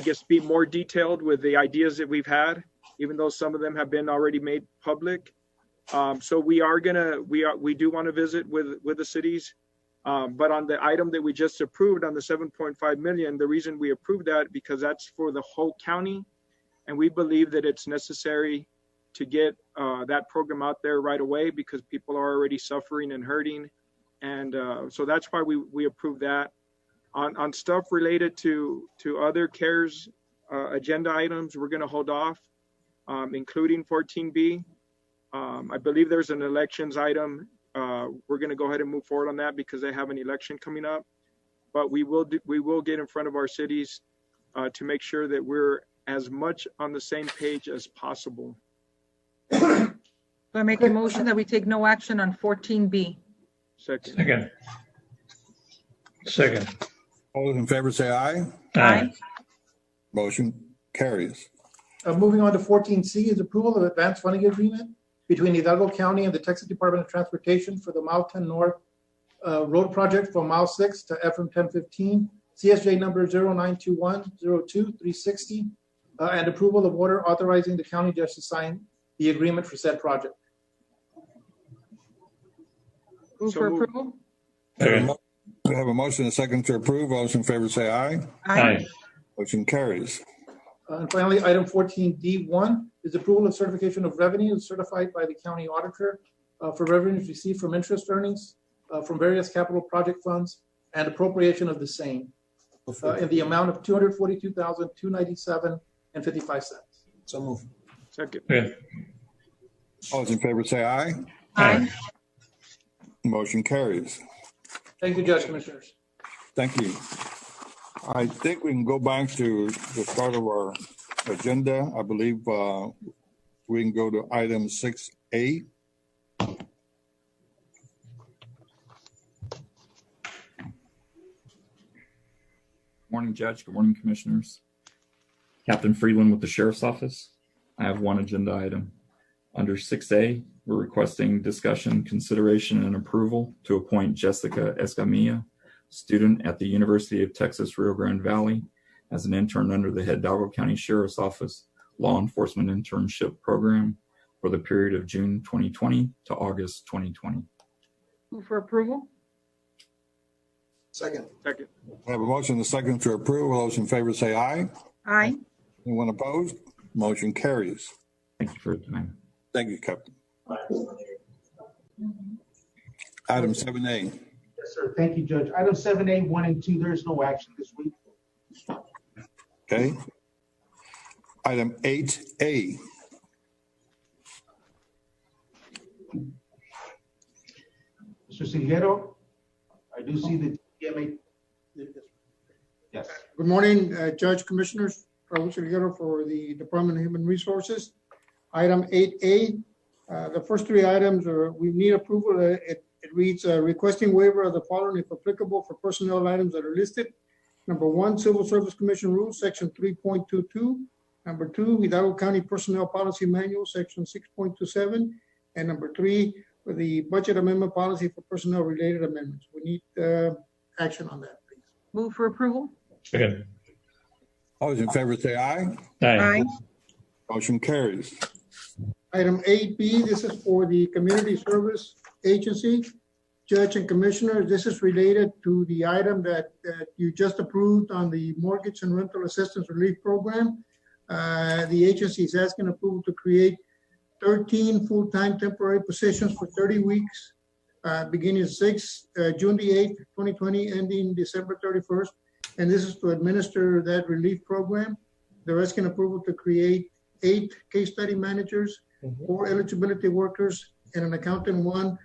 guess, be more detailed with the ideas that we've had, even though some of them have been already made public. So we do want to visit with the cities. But on the item that we just approved on the 7.5 million, the reason we approved that because that's for the whole county. And we believe that it's necessary to get that program out there right away because people are already suffering and hurting. And so that's why we approved that. On stuff related to other CARES agenda items, we're going to hold off, including 14B. I believe there's an elections item. We're going to go ahead and move forward on that because they have an election coming up. But we will get in front of our cities to make sure that we're as much on the same page as possible. So I make a motion that we take no action on 14B. Second. All those in favor say aye. Aye. Motion carries. Moving on to 14C is approval of advanced funding agreement between Hidalgo County and the Texas Department of Transportation for the Mile 10 North Road Project from Mile 6 to FM 1015, CSJ number 092102-360, and approval of order authorizing the county judge to sign the agreement for said project. Move for approval. We have a motion and a second to approve. All those in favor say aye. Aye. Motion carries. And finally, item 14D1 is approval of certification of revenue certified by the county auditor for revenues received from interest earnings from various capital project funds and appropriation of the same in the amount of $242,297.55. So move. Second. All those in favor say aye. Aye. Motion carries. Thank you, Judge Commissioners. Thank you. I think we can go back to the start of our agenda. I believe we can go to item 6A. Morning, Judge. Good morning, Commissioners. Captain Freeland with the Sheriff's Office. I have one agenda item. Under 6A, we're requesting discussion, consideration, and approval to appoint Jessica Escamilla, student at the University of Texas Rio Grande Valley, as an intern under the Hidalgo County Sheriff's Office Law Enforcement Internship Program for the period of June 2020 to August 2020. Move for approval. Second. I have a motion and a second to approve. All those in favor say aye. Aye. Anyone opposed? Motion carries. Thank you for your time. Thank you, Captain. Item 7A. Yes, sir. Thank you, Judge. Item 7A, 1 and 2, there's no action this week. Okay. Item 8A. Mr. Silguero, I do see the TMA. Yes. Good morning, Judge, Commissioners. Raul Silguero for the Department of Human Resources. Item 8A, the first three items are, we need approval. It reads requesting waiver of the following if applicable for personnel items that are listed. Number 1, Civil Service Commission Rules, Section 3.22. Number 2, Hidalgo County Personnel Policy Manual, Section 6.27. And number 3, for the Budget Amendment Policy for Personnel Related Amendments. We need action on that, please. Move for approval. Second. All those in favor say aye. Aye. Motion carries. Item 8B, this is for the Community Service Agency. Judge and Commissioner, this is related to the item that you just approved on the Mortgage and Rental Assistance Relief Program. The agency is asking approval to create 13 full-time temporary positions for 30 weeks beginning June the 8th, 2020, ending December 31st. And this is to administer that relief program. They're asking approval to create 8 case study managers, 4 eligibility workers, and an accountant 1,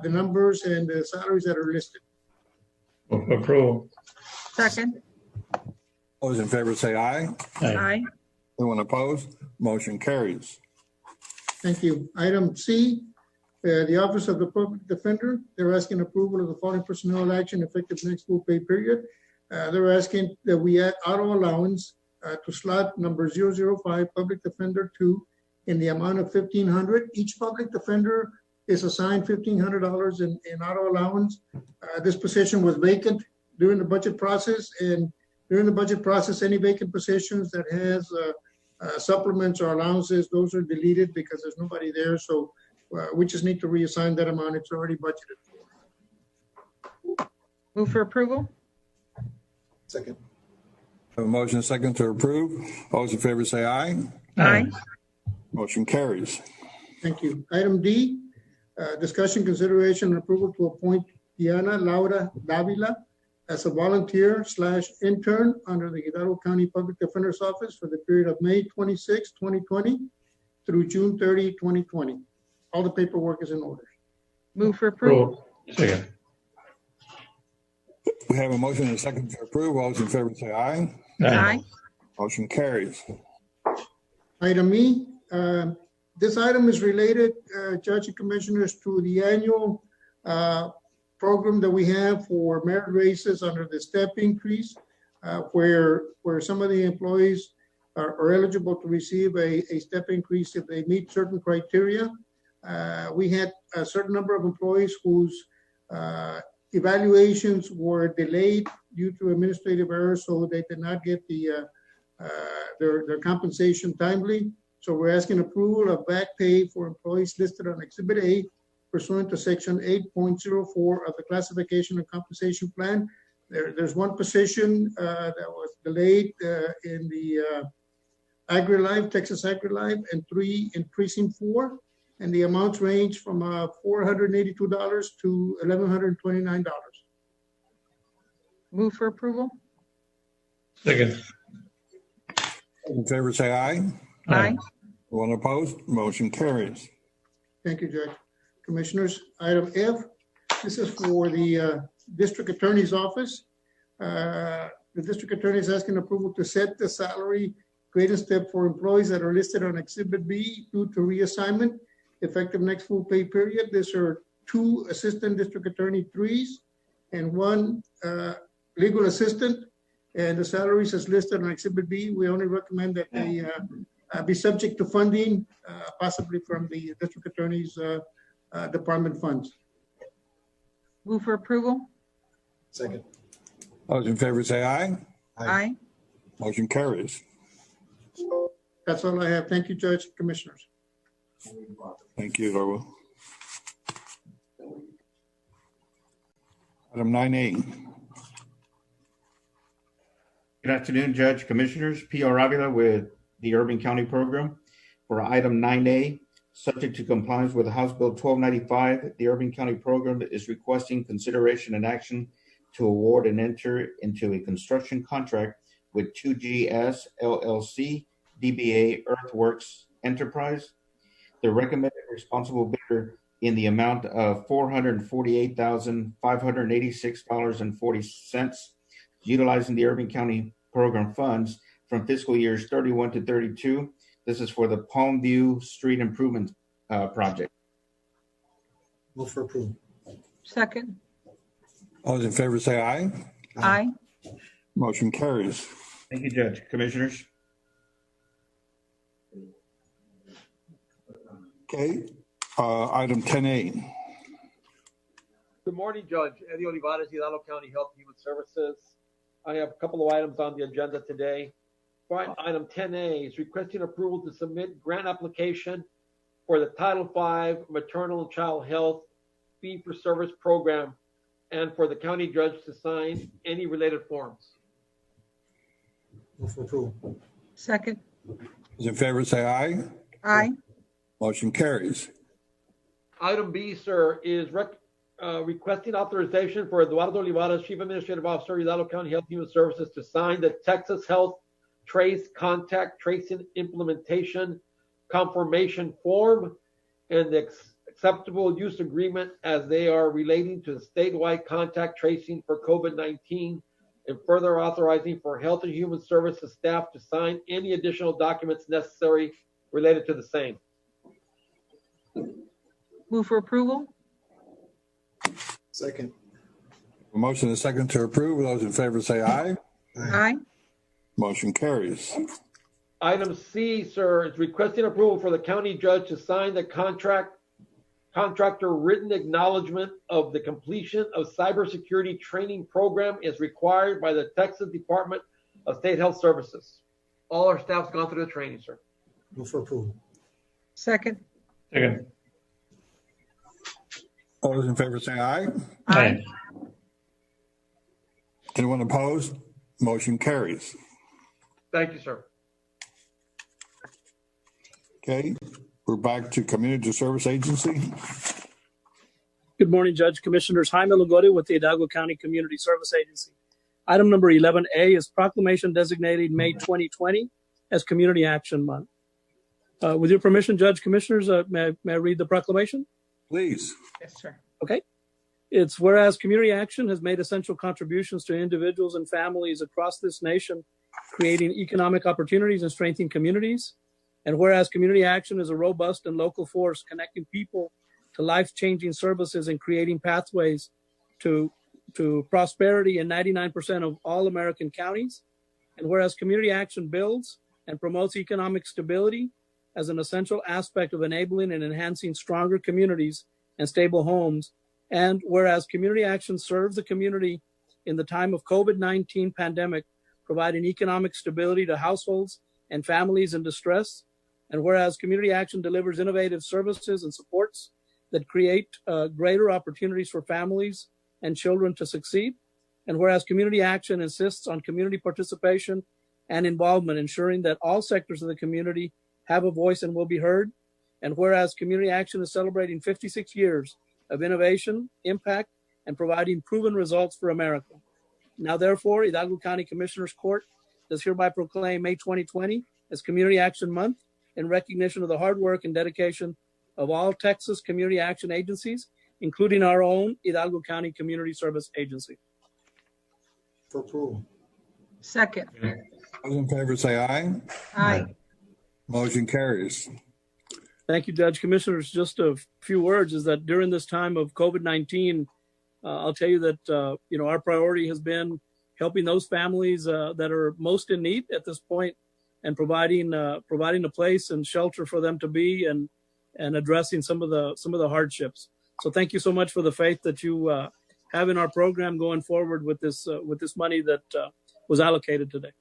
the numbers and the salaries that are listed. Approval. Second. All those in favor say aye. Aye. Anyone opposed? Motion carries. Thank you. Item C, the Office of the Public Defender, they're asking approval of the following personnel action effective next full pay period. They're asking that we add auto allowance to slot number 005, Public Defender 2, in the amount of $1,500. Each public defender is assigned $1,500 in auto allowance. This position was vacant during the budget process, and during the budget process, any vacant positions that has supplements or allowances, those are deleted because there's nobody there. So we just need to reassign that amount. It's already budgeted for. Move for approval. Second. Have a motion and a second to approve. All those in favor say aye. Aye. Motion carries. Thank you. Item D, discussion, consideration, and approval to appoint Diana Laura Davila as a volunteer/intern under the Hidalgo County Public Defender's Office for the period of May 26, 2020 through June 30, 2020. All the paperwork is in order. Move for approval. Second. We have a motion and a second to approve. All those in favor say aye. Aye. Motion carries. Item E, this item is related, Judge and Commissioners, to the annual program that we have for merit raises under the step increase, where some of the employees are eligible to receive a step increase if they meet certain criteria. We had a certain number of employees whose evaluations were delayed due to administrative errors, so they did not get their compensation timely. So we're asking approval of back pay for employees listed on Exhibit A pursuant to Section 8.04 of the Classification and Compensation Plan. There's one position that was delayed in the AgriLife, Texas AgriLife, and 3 in Precinct 4. And the amounts range from $482 to $1,129. Move for approval. Second. All in favor say aye. Aye. Anyone opposed? Motion carries. Thank you, Judge. Commissioners, item F, this is for the District Attorney's Office. The District Attorney is asking approval to set the salary grade and step for employees that are listed on Exhibit B due to reassignment, effective next full pay period. These are 2 Assistant District Attorney 3s and 1 legal assistant. And the salaries as listed on Exhibit B, we only recommend that they be subject to funding, possibly from the District Attorney's department funds. Move for approval. Second. All those in favor say aye. Aye. Motion carries. That's all I have. Thank you, Judge, Commissioners. Thank you, Raul. Item 9A. Good afternoon, Judge, Commissioners. P.R. Avila with the Urban County Program. For item 9A, subject to compliance with House Bill 1295, the Urban County Program is requesting consideration and action to award and enter into a construction contract with 2GS LLC, DBA Earthworks Enterprise. The recommended responsible bidder in the amount of $448,586.40, utilizing the Urban County Program funds from fiscal years 31 to 32. This is for the Palmview Street Improvement Project. Move for approval. Second. All those in favor say aye. Aye. Motion carries. Thank you, Judge. Commissioners. Okay, item 10A. Good morning, Judge. Eddie Olivares, Hidalgo County Health and Human Services. I have a couple of items on the agenda today. Item 10A is requesting approval to submit grant application for the Title V Maternal and Child Health Fee-for-Service Program and for the county judge to sign any related forms. Move for approval. Second. Those in favor say aye. Aye. Motion carries. Item B, sir, is requesting authorization for Eduardo Olivares, Chief Administrative Officer, Hidalgo County Health and Human Services, to sign the Texas Health Trace Contact Tracing Implementation Confirmation Form and the Acceptable Use Agreement as they are relating to the statewide contact tracing for COVID-19, and further authorizing for Health and Human Services staff to sign any additional documents necessary related to the same. Move for approval? Second. A motion and a second to approve. Those in favor say aye. Aye. Motion carries. Item C, sir, is requesting approval for the county judge to sign the contractor written acknowledgement of the completion of cybersecurity training program as required by the Texas Department of State Health Services. All our staff's gone through the training, sir. Move for approval. Second. Second. All those in favor say aye. Aye. Anyone opposed? Motion carries. Thank you, sir. Okay, we're back to Community Service Agency. Good morning, Judge, Commissioners. Jaime Longoria with the Hidalgo County Community Service Agency. Item number 11A is proclamation designating May 2020 as Community Action Month. With your permission, Judge, Commissioners, may I read the proclamation? Please. Yes, sir. Okay. It's whereas Community Action has made essential contributions to individuals and families across this nation, creating economic opportunities and strengthening communities. And whereas Community Action is a robust and local force connecting people to life-changing services and creating pathways to prosperity in 99% of all American counties. And whereas Community Action builds and promotes economic stability as an essential aspect of enabling and enhancing stronger communities and stable homes. And whereas Community Action serves the community in the time of COVID-19 pandemic, providing economic stability to households and families in distress. And whereas Community Action delivers innovative services and supports that create greater opportunities for families and children to succeed. And whereas Community Action insists on community participation and involvement, ensuring that all sectors of the community have a voice and will be heard. And whereas Community Action is celebrating 56 years of innovation, impact, and providing proven results for America. Now, therefore, Hidalgo County Commissioners Court does hereby proclaim May 2020 as Community Action Month in recognition of the hard work and dedication of all Texas community action agencies, including our own Hidalgo County Community Service Agency. For approval. Second. Those in favor say aye. Aye. Motion carries. Thank you, Judge. Commissioners. Just a few words is that during this time of COVID-19, I'll tell you that, our priority has been helping those families that are most in need at this point and providing a place and shelter for them to be and addressing some of the hardships. So thank you so much for the faith that you have in our program going forward with this money that was allocated today.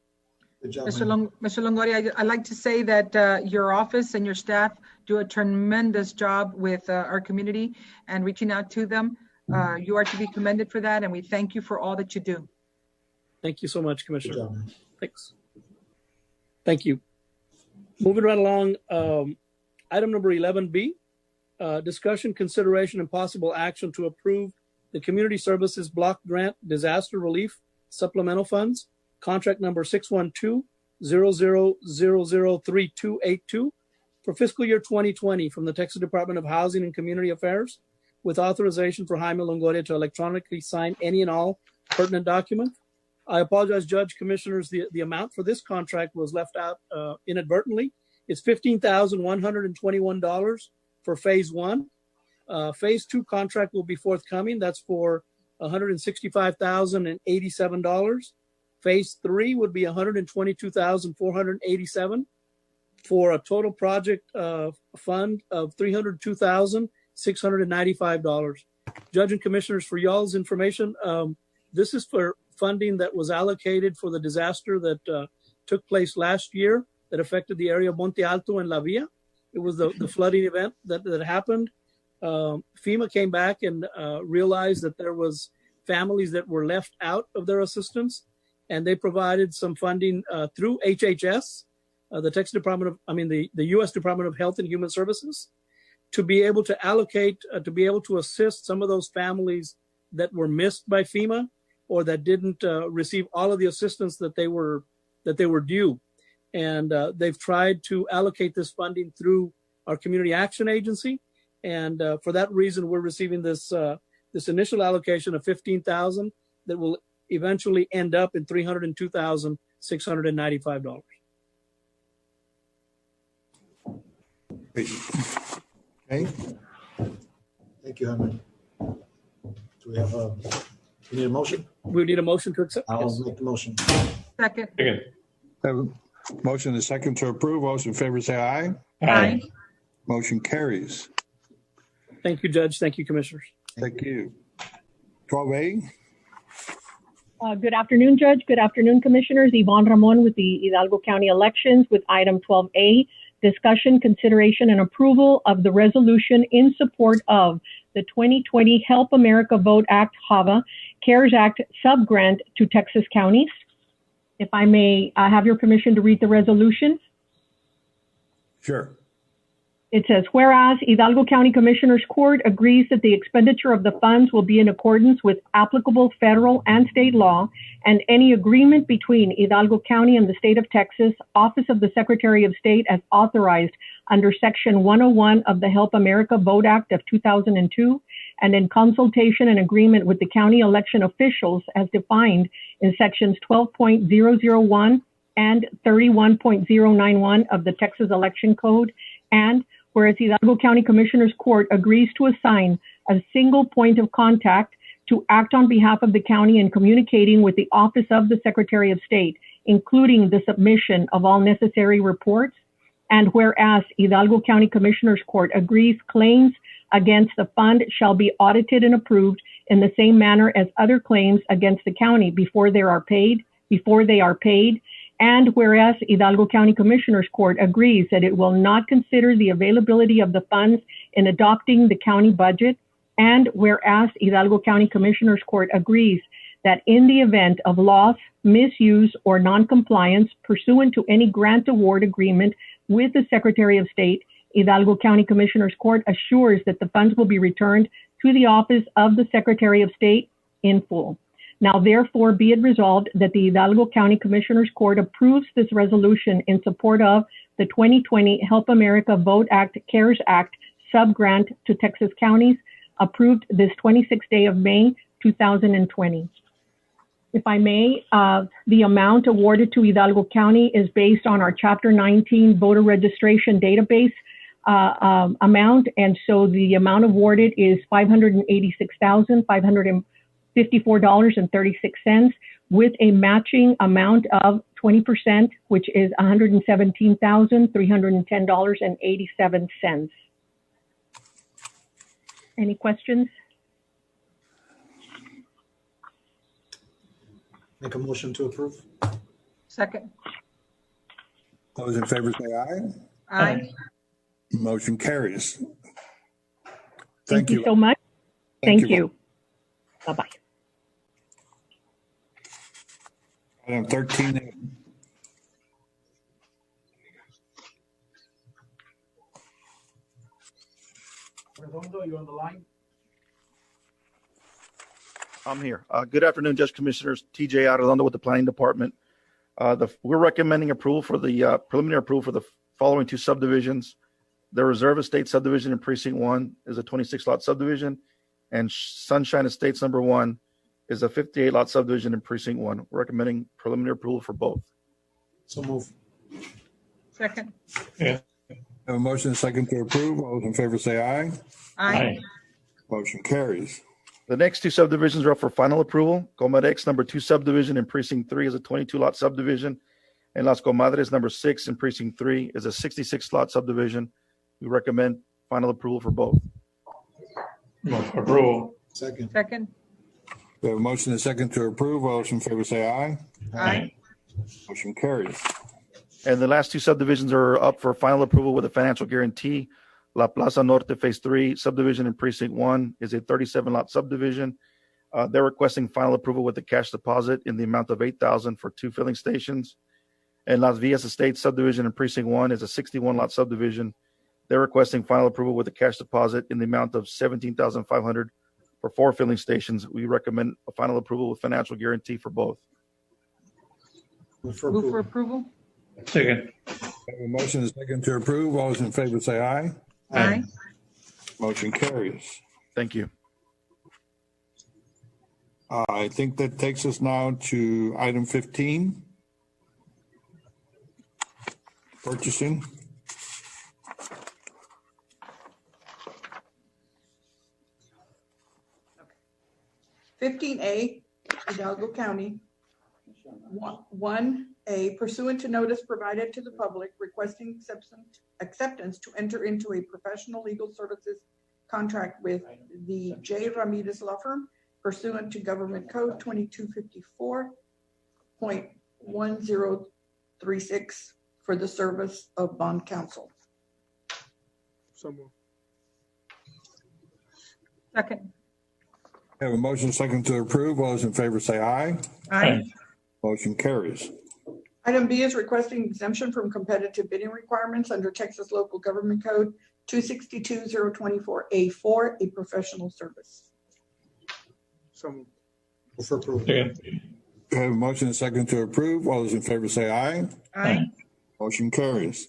Good job, Mr. Longoria, I'd like to say that your office and your staff do a tremendous job with our community and reaching out to them. You are to be commended for that, and we thank you for all that you do. Thank you so much, Commissioner. Good job, Thanks. Thank you. Moving right along, item number 11B, discussion, consideration, and possible action to approve the Community Services Block Grant Disaster Relief Supplemental Funds, contract number 612-00003282 for fiscal year 2020 from the Texas Department of Housing and Community Affairs, with authorization for Jaime Longoria to electronically sign any and all pertinent document. I apologize, Judge, Commissioners, the amount for this contract was left out inadvertently. It's $15,121 for phase one. Phase two contract will be forthcoming. That's for $165,087. Phase three would be $122,487 for a total project fund of $302,695. Judge and Commissioners, for y'all's information, this is for funding that was allocated for the disaster that took place last year that affected the area of Monte Alto and La Villa. It was the flooding event that happened. FEMA came back and realized that there was families that were left out of their assistance, and they provided some funding through HHS, the U.S. Department of Health and Human Services, to be able to allocate, to be able to assist some of those families that were missed by FEMA or that didn't receive all of the assistance that they were due. And they've tried to allocate this funding through our Community Action Agency. And for that reason, we're receiving this initial allocation of $15,000 that will eventually end up in $302,695. Okay. Thank you, Jaime. Do we have we need a motion? We need a motion to accept. I'll Yes. make the motion. Second. Have a motion and a second to approve. All those in favor say aye. Aye. Motion carries. Thank you, Judge. Thank you, Commissioners. Thank you. 12A. Good afternoon, Judge. Good afternoon, Commissioners. Yvonne Ramon with the Hidalgo County Elections with item 12A, discussion, consideration, and approval of the resolution in support of the 2020 Help America Vote Act HAVA CARES Act subgrant to Texas counties. If I may have your permission to read the resolution. Sure. It says, whereas Hidalgo County Commissioners Court agrees that the expenditure of the funds will be in accordance with applicable federal and state law, and any agreement between Hidalgo County and the state of Texas, Office of the Secretary of State as authorized under Section 101 of the Help America Vote Act of 2002, and in consultation and agreement with the county election officials as defined in Sections 12.001 and 31.091 of the Texas Election Code, and whereas Hidalgo County Commissioners Court agrees to assign a single point of contact to act on behalf of the county in communicating with the Office of the Secretary of State, including the submission of all necessary reports, and whereas Hidalgo County Commissioners Court agrees claims against the fund shall be audited and approved in the same manner as other claims against the county before they are paid, and whereas Hidalgo County Commissioners Court agrees that it will not consider the availability of the funds in adopting the county budget, and whereas Hidalgo County Commissioners Court agrees that in the event of loss, misuse, or noncompliance pursuant to any grant award agreement with the Secretary of State, Hidalgo County Commissioners Court assures that the funds will be returned to the Office of the Secretary of State in full. Now, therefore, be it resolved that the Hidalgo County Commissioners Court approves this resolution in support of the 2020 Help America Vote Act CARES Act subgrant to Texas counties, approved this 26th day of May, 2020. If I may, the amount awarded to Hidalgo County is based on our Chapter 19 voter registration database amount, and so the amount awarded is $586,554.36 with a matching amount of 20%, which is $117,310.87. Any questions? Make a motion to approve. Second. Those in favor say aye. Aye. Motion carries. Thank you so much. Thank you. Bye-bye. Item 13A. Redondo, you're on the line. I'm here. Good afternoon, Judge Commissioners. TJ Arredondo with the Planning Department. We're recommending approval for the preliminary approval for the following two subdivisions. The Reserve Estate subdivision in Precinct 1 is a 26-lot subdivision, and Sunshine Estates number 1 is a 58-lot subdivision in Precinct 1. We're recommending preliminary approval for both. So move. Second. Yeah. Have a motion and a second to approve. All those in favor say aye. Aye. Motion carries. The next two subdivisions are up for final approval. Comarex number 2 subdivision in Precinct 3 is a 22-lot subdivision, and Las Comadres number 6 in Precinct 3 is a 66-lot subdivision. We recommend final approval for both. Approval. Second. Second. We have a motion and a second to approve. All those in favor say aye. Aye. Motion carries. And the last two subdivisions are up for final approval with a financial guarantee. La Plaza Norte Phase 3 subdivision in Precinct 1 is a 37-lot subdivision. They're requesting final approval with a cash deposit in the amount of $8,000 for 2 filling stations. And Las Villas Estates subdivision in Precinct 1 is a 61-lot subdivision. They're requesting final approval with a cash deposit in the amount of $17,500 for 4 filling stations. We recommend a final approval with financial guarantee for both. Move for approval. Second. Have a motion and a second to approve. All those in favor say aye. Aye. Motion carries. Thank you. I think that takes us now to item 15. Purchasing. Okay. 15A, Hidalgo County. 1A, pursuant to notice provided to the public requesting acceptance to enter into a professional legal services contract with the J. Ramirez Law Firm pursuant to Government Code 2254.1036 for the service of bond counsel. So moved. Second. Have a motion second to approve. All those in favor say aye. Aye. Motion carries. Item B is requesting exemption from competitive bidding requirements under Texas Local Government Code 262-024A4, a professional service. So moved. For approval. Have a motion second to approve. All those in favor say aye. Aye. Motion carries.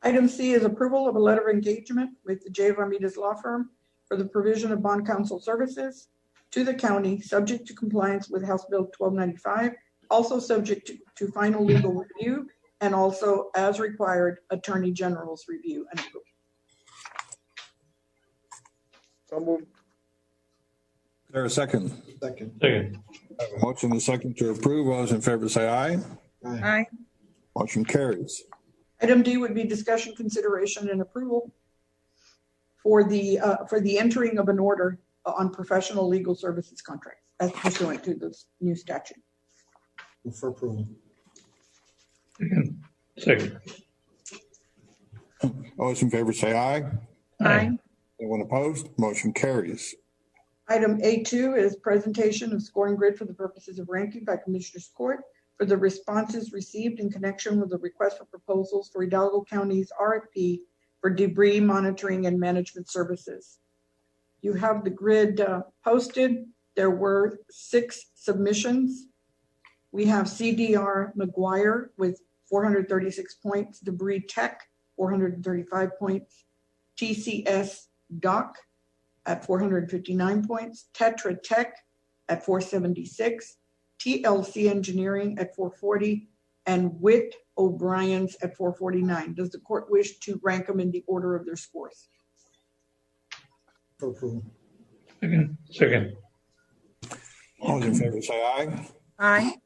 Item C is approval of a letter of engagement with the J. Ramirez Law Firm for the provision of bond counsel services to the county, subject to compliance with House Bill 1295, also subject to final legal review, and also, as required, Attorney General's review and approval. So moved. Is there a second? Second. Second. Have a motion and second to approve. All those in favor say aye. Aye. Motion carries. Item D would be discussion, consideration, and approval for the entering of an order on professional legal services contracts as pursuant to this new statute. For approval. Second. All those in favor say aye. Aye. Anyone opposed? Motion carries. Item A2 is presentation of scoring grid for the purposes of ranking by Commissioners Court for the responses received in connection with the request for proposals for Hidalgo County's RFP for debris monitoring and management services. You have the grid posted. There were 6 submissions. We have CDR McGuire with 436 points, Debris Tech 435 points, TCS Doc at 459 points, Tetra Tech at 476, TLC Engineering at 440, and Witt O'Brien's at 449. Does the court wish to rank them in the order of their scores? For approval. Second. All those in favor say aye. Aye.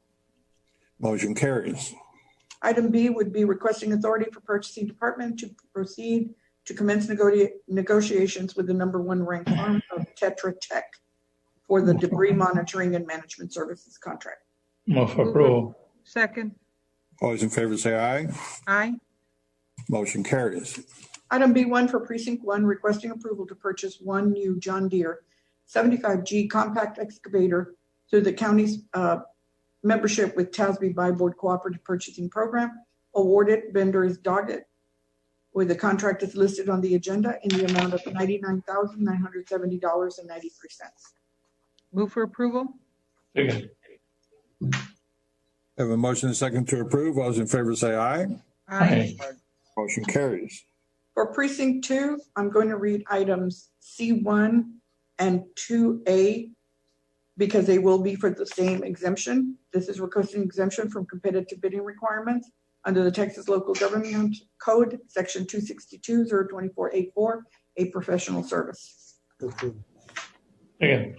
Motion carries. Item B would be requesting authority for purchasing department to proceed to commence negotiations with the #1 ranked firm of Tetra Tech for the debris monitoring and management services contract. Move for approval. Second. All those in favor say aye. Aye. Motion carries. Item B1 for precinct 1, requesting approval to purchase 1 new John Deere 75G compact excavator through the county's membership with TASB Buy Board Cooperative Purchasing Program. Awarded vendor is Doggett, where the contract is listed on the agenda in the amount of $99,970.93. Move for approval. Second. Have a motion and second to approve. All those in favor say aye. Aye. Motion carries. For precinct 2, I'm going to read items C1 and 2A because they will be for the same exemption. This is requesting exemption from competitive bidding requirements under the Texas Local Government Code, Section 262-024A4, a professional service. Second. We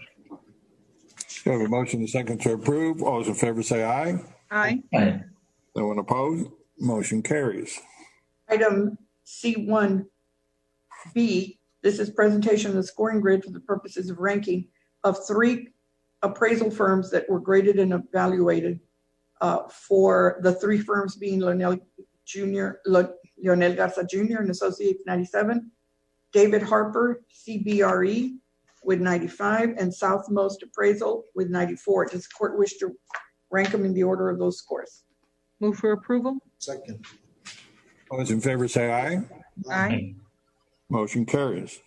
have a motion and second to approve. All those in favor say aye. Aye. Aye. No one opposed? Motion carries. Item C1B, this is presentation of the scoring grid for the purposes of ranking of 3 appraisal firms that were graded and evaluated for the 3 firms being Leonel Garza Jr. and Associates 97, David Harper, CBRE with 95, and Southmost Appraisal with 94. Does the court wish to rank them in the order of those scores? Move for approval. Second. All those in favor say aye. Aye. Motion carries.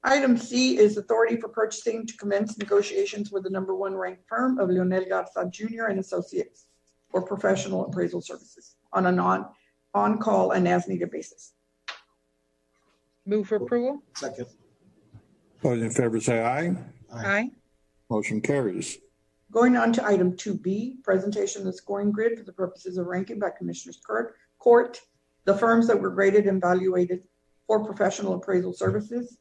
Item C is authority for purchasing to commence negotiations with the number one ranked firm of Leonel Garza Jr. and Associates for professional appraisal services on an on-call and as-needed basis. Move for approval? Second. Those in favor say aye. Aye. Motion carries. Going on to item 2B, presentation of the scoring grid for the purposes of ranking by Commissioners Court, the firms that were graded and evaluated for professional appraisal services.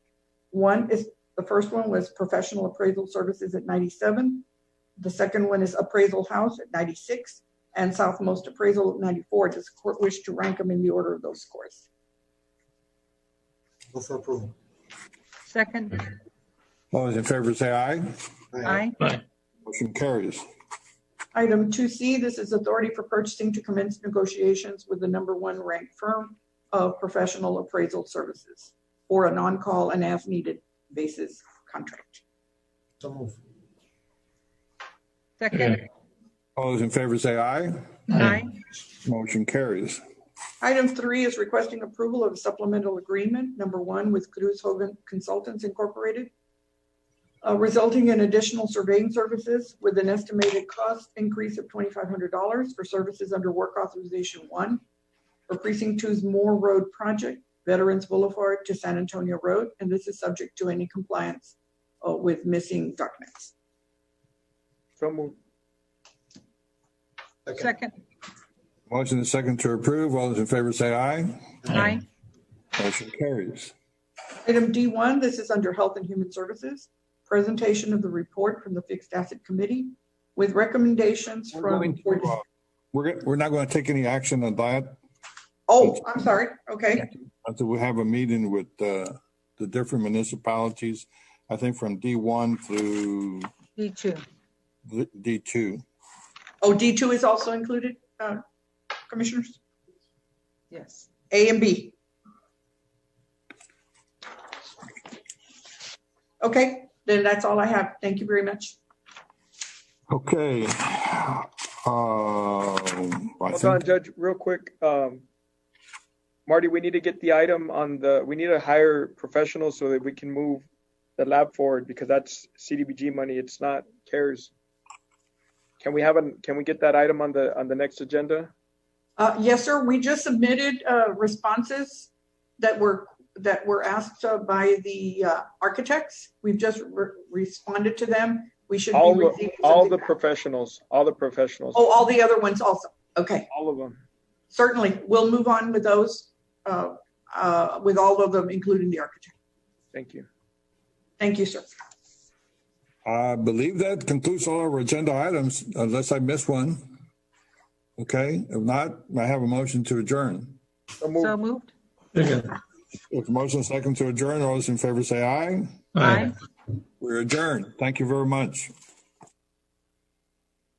The first one was professional appraisal services at 97. The second one is appraisal house at 96 and Southmost appraisal at 94. Does the court wish to rank them in the order of those scores? Move for approval. Second. Those in favor say aye. Aye. Motion carries. Item 2C, this is authority for purchasing to commence negotiations with the number one ranked firm of professional appraisal services for an on-call and as-needed basis contract. So move. Second. All those in favor say aye. Aye. Motion carries. Item 3 is requesting approval of a supplemental agreement, number 1, with Cruz Hogan Consultants Incorporated, resulting in additional surveying services with an estimated cost increase of $2,500 for services under Work Authorization 1 for Precinct 2's Moore Road project, Veterans Boulevard to San Antonio Road, and this is subject to any compliance with missing documents. So moved. Second. Motion and second to approve. All those in favor say aye. Aye. Motion carries. Item D1, this is under Health and Human Services, presentation of the report from the Fixed Asset Committee with recommendations from. We're not going to take any action on that. Oh, I'm sorry. Okay. Until we have a meeting with the different municipalities, I think from D1 through D2. D2. Oh, D2 is also included, Commissioners? Yes. A and B. Okay, then that's all I have. Thank you very much. Okay. Hold on, Judge, real quick. Marty, we need to get the item on we need to hire professionals so that we can move the lab forward because that's CDBG money. It's not CARES. Can we get that item on the next agenda? Yes, sir. We just submitted responses that were asked by the architects. We've just responded to them. We should be receiving all the professionals. Oh, all the other ones also. Okay. All of them. Certainly. We'll move on with those, with all of them, including the architect. Thank you. Thank you, sir. I believe that concludes all our agenda items, unless I missed one. Okay. If not, I have a motion to adjourn. So moved. With motion second to adjourn, all those in favor say aye. Aye. We're adjourned. Thank you very much.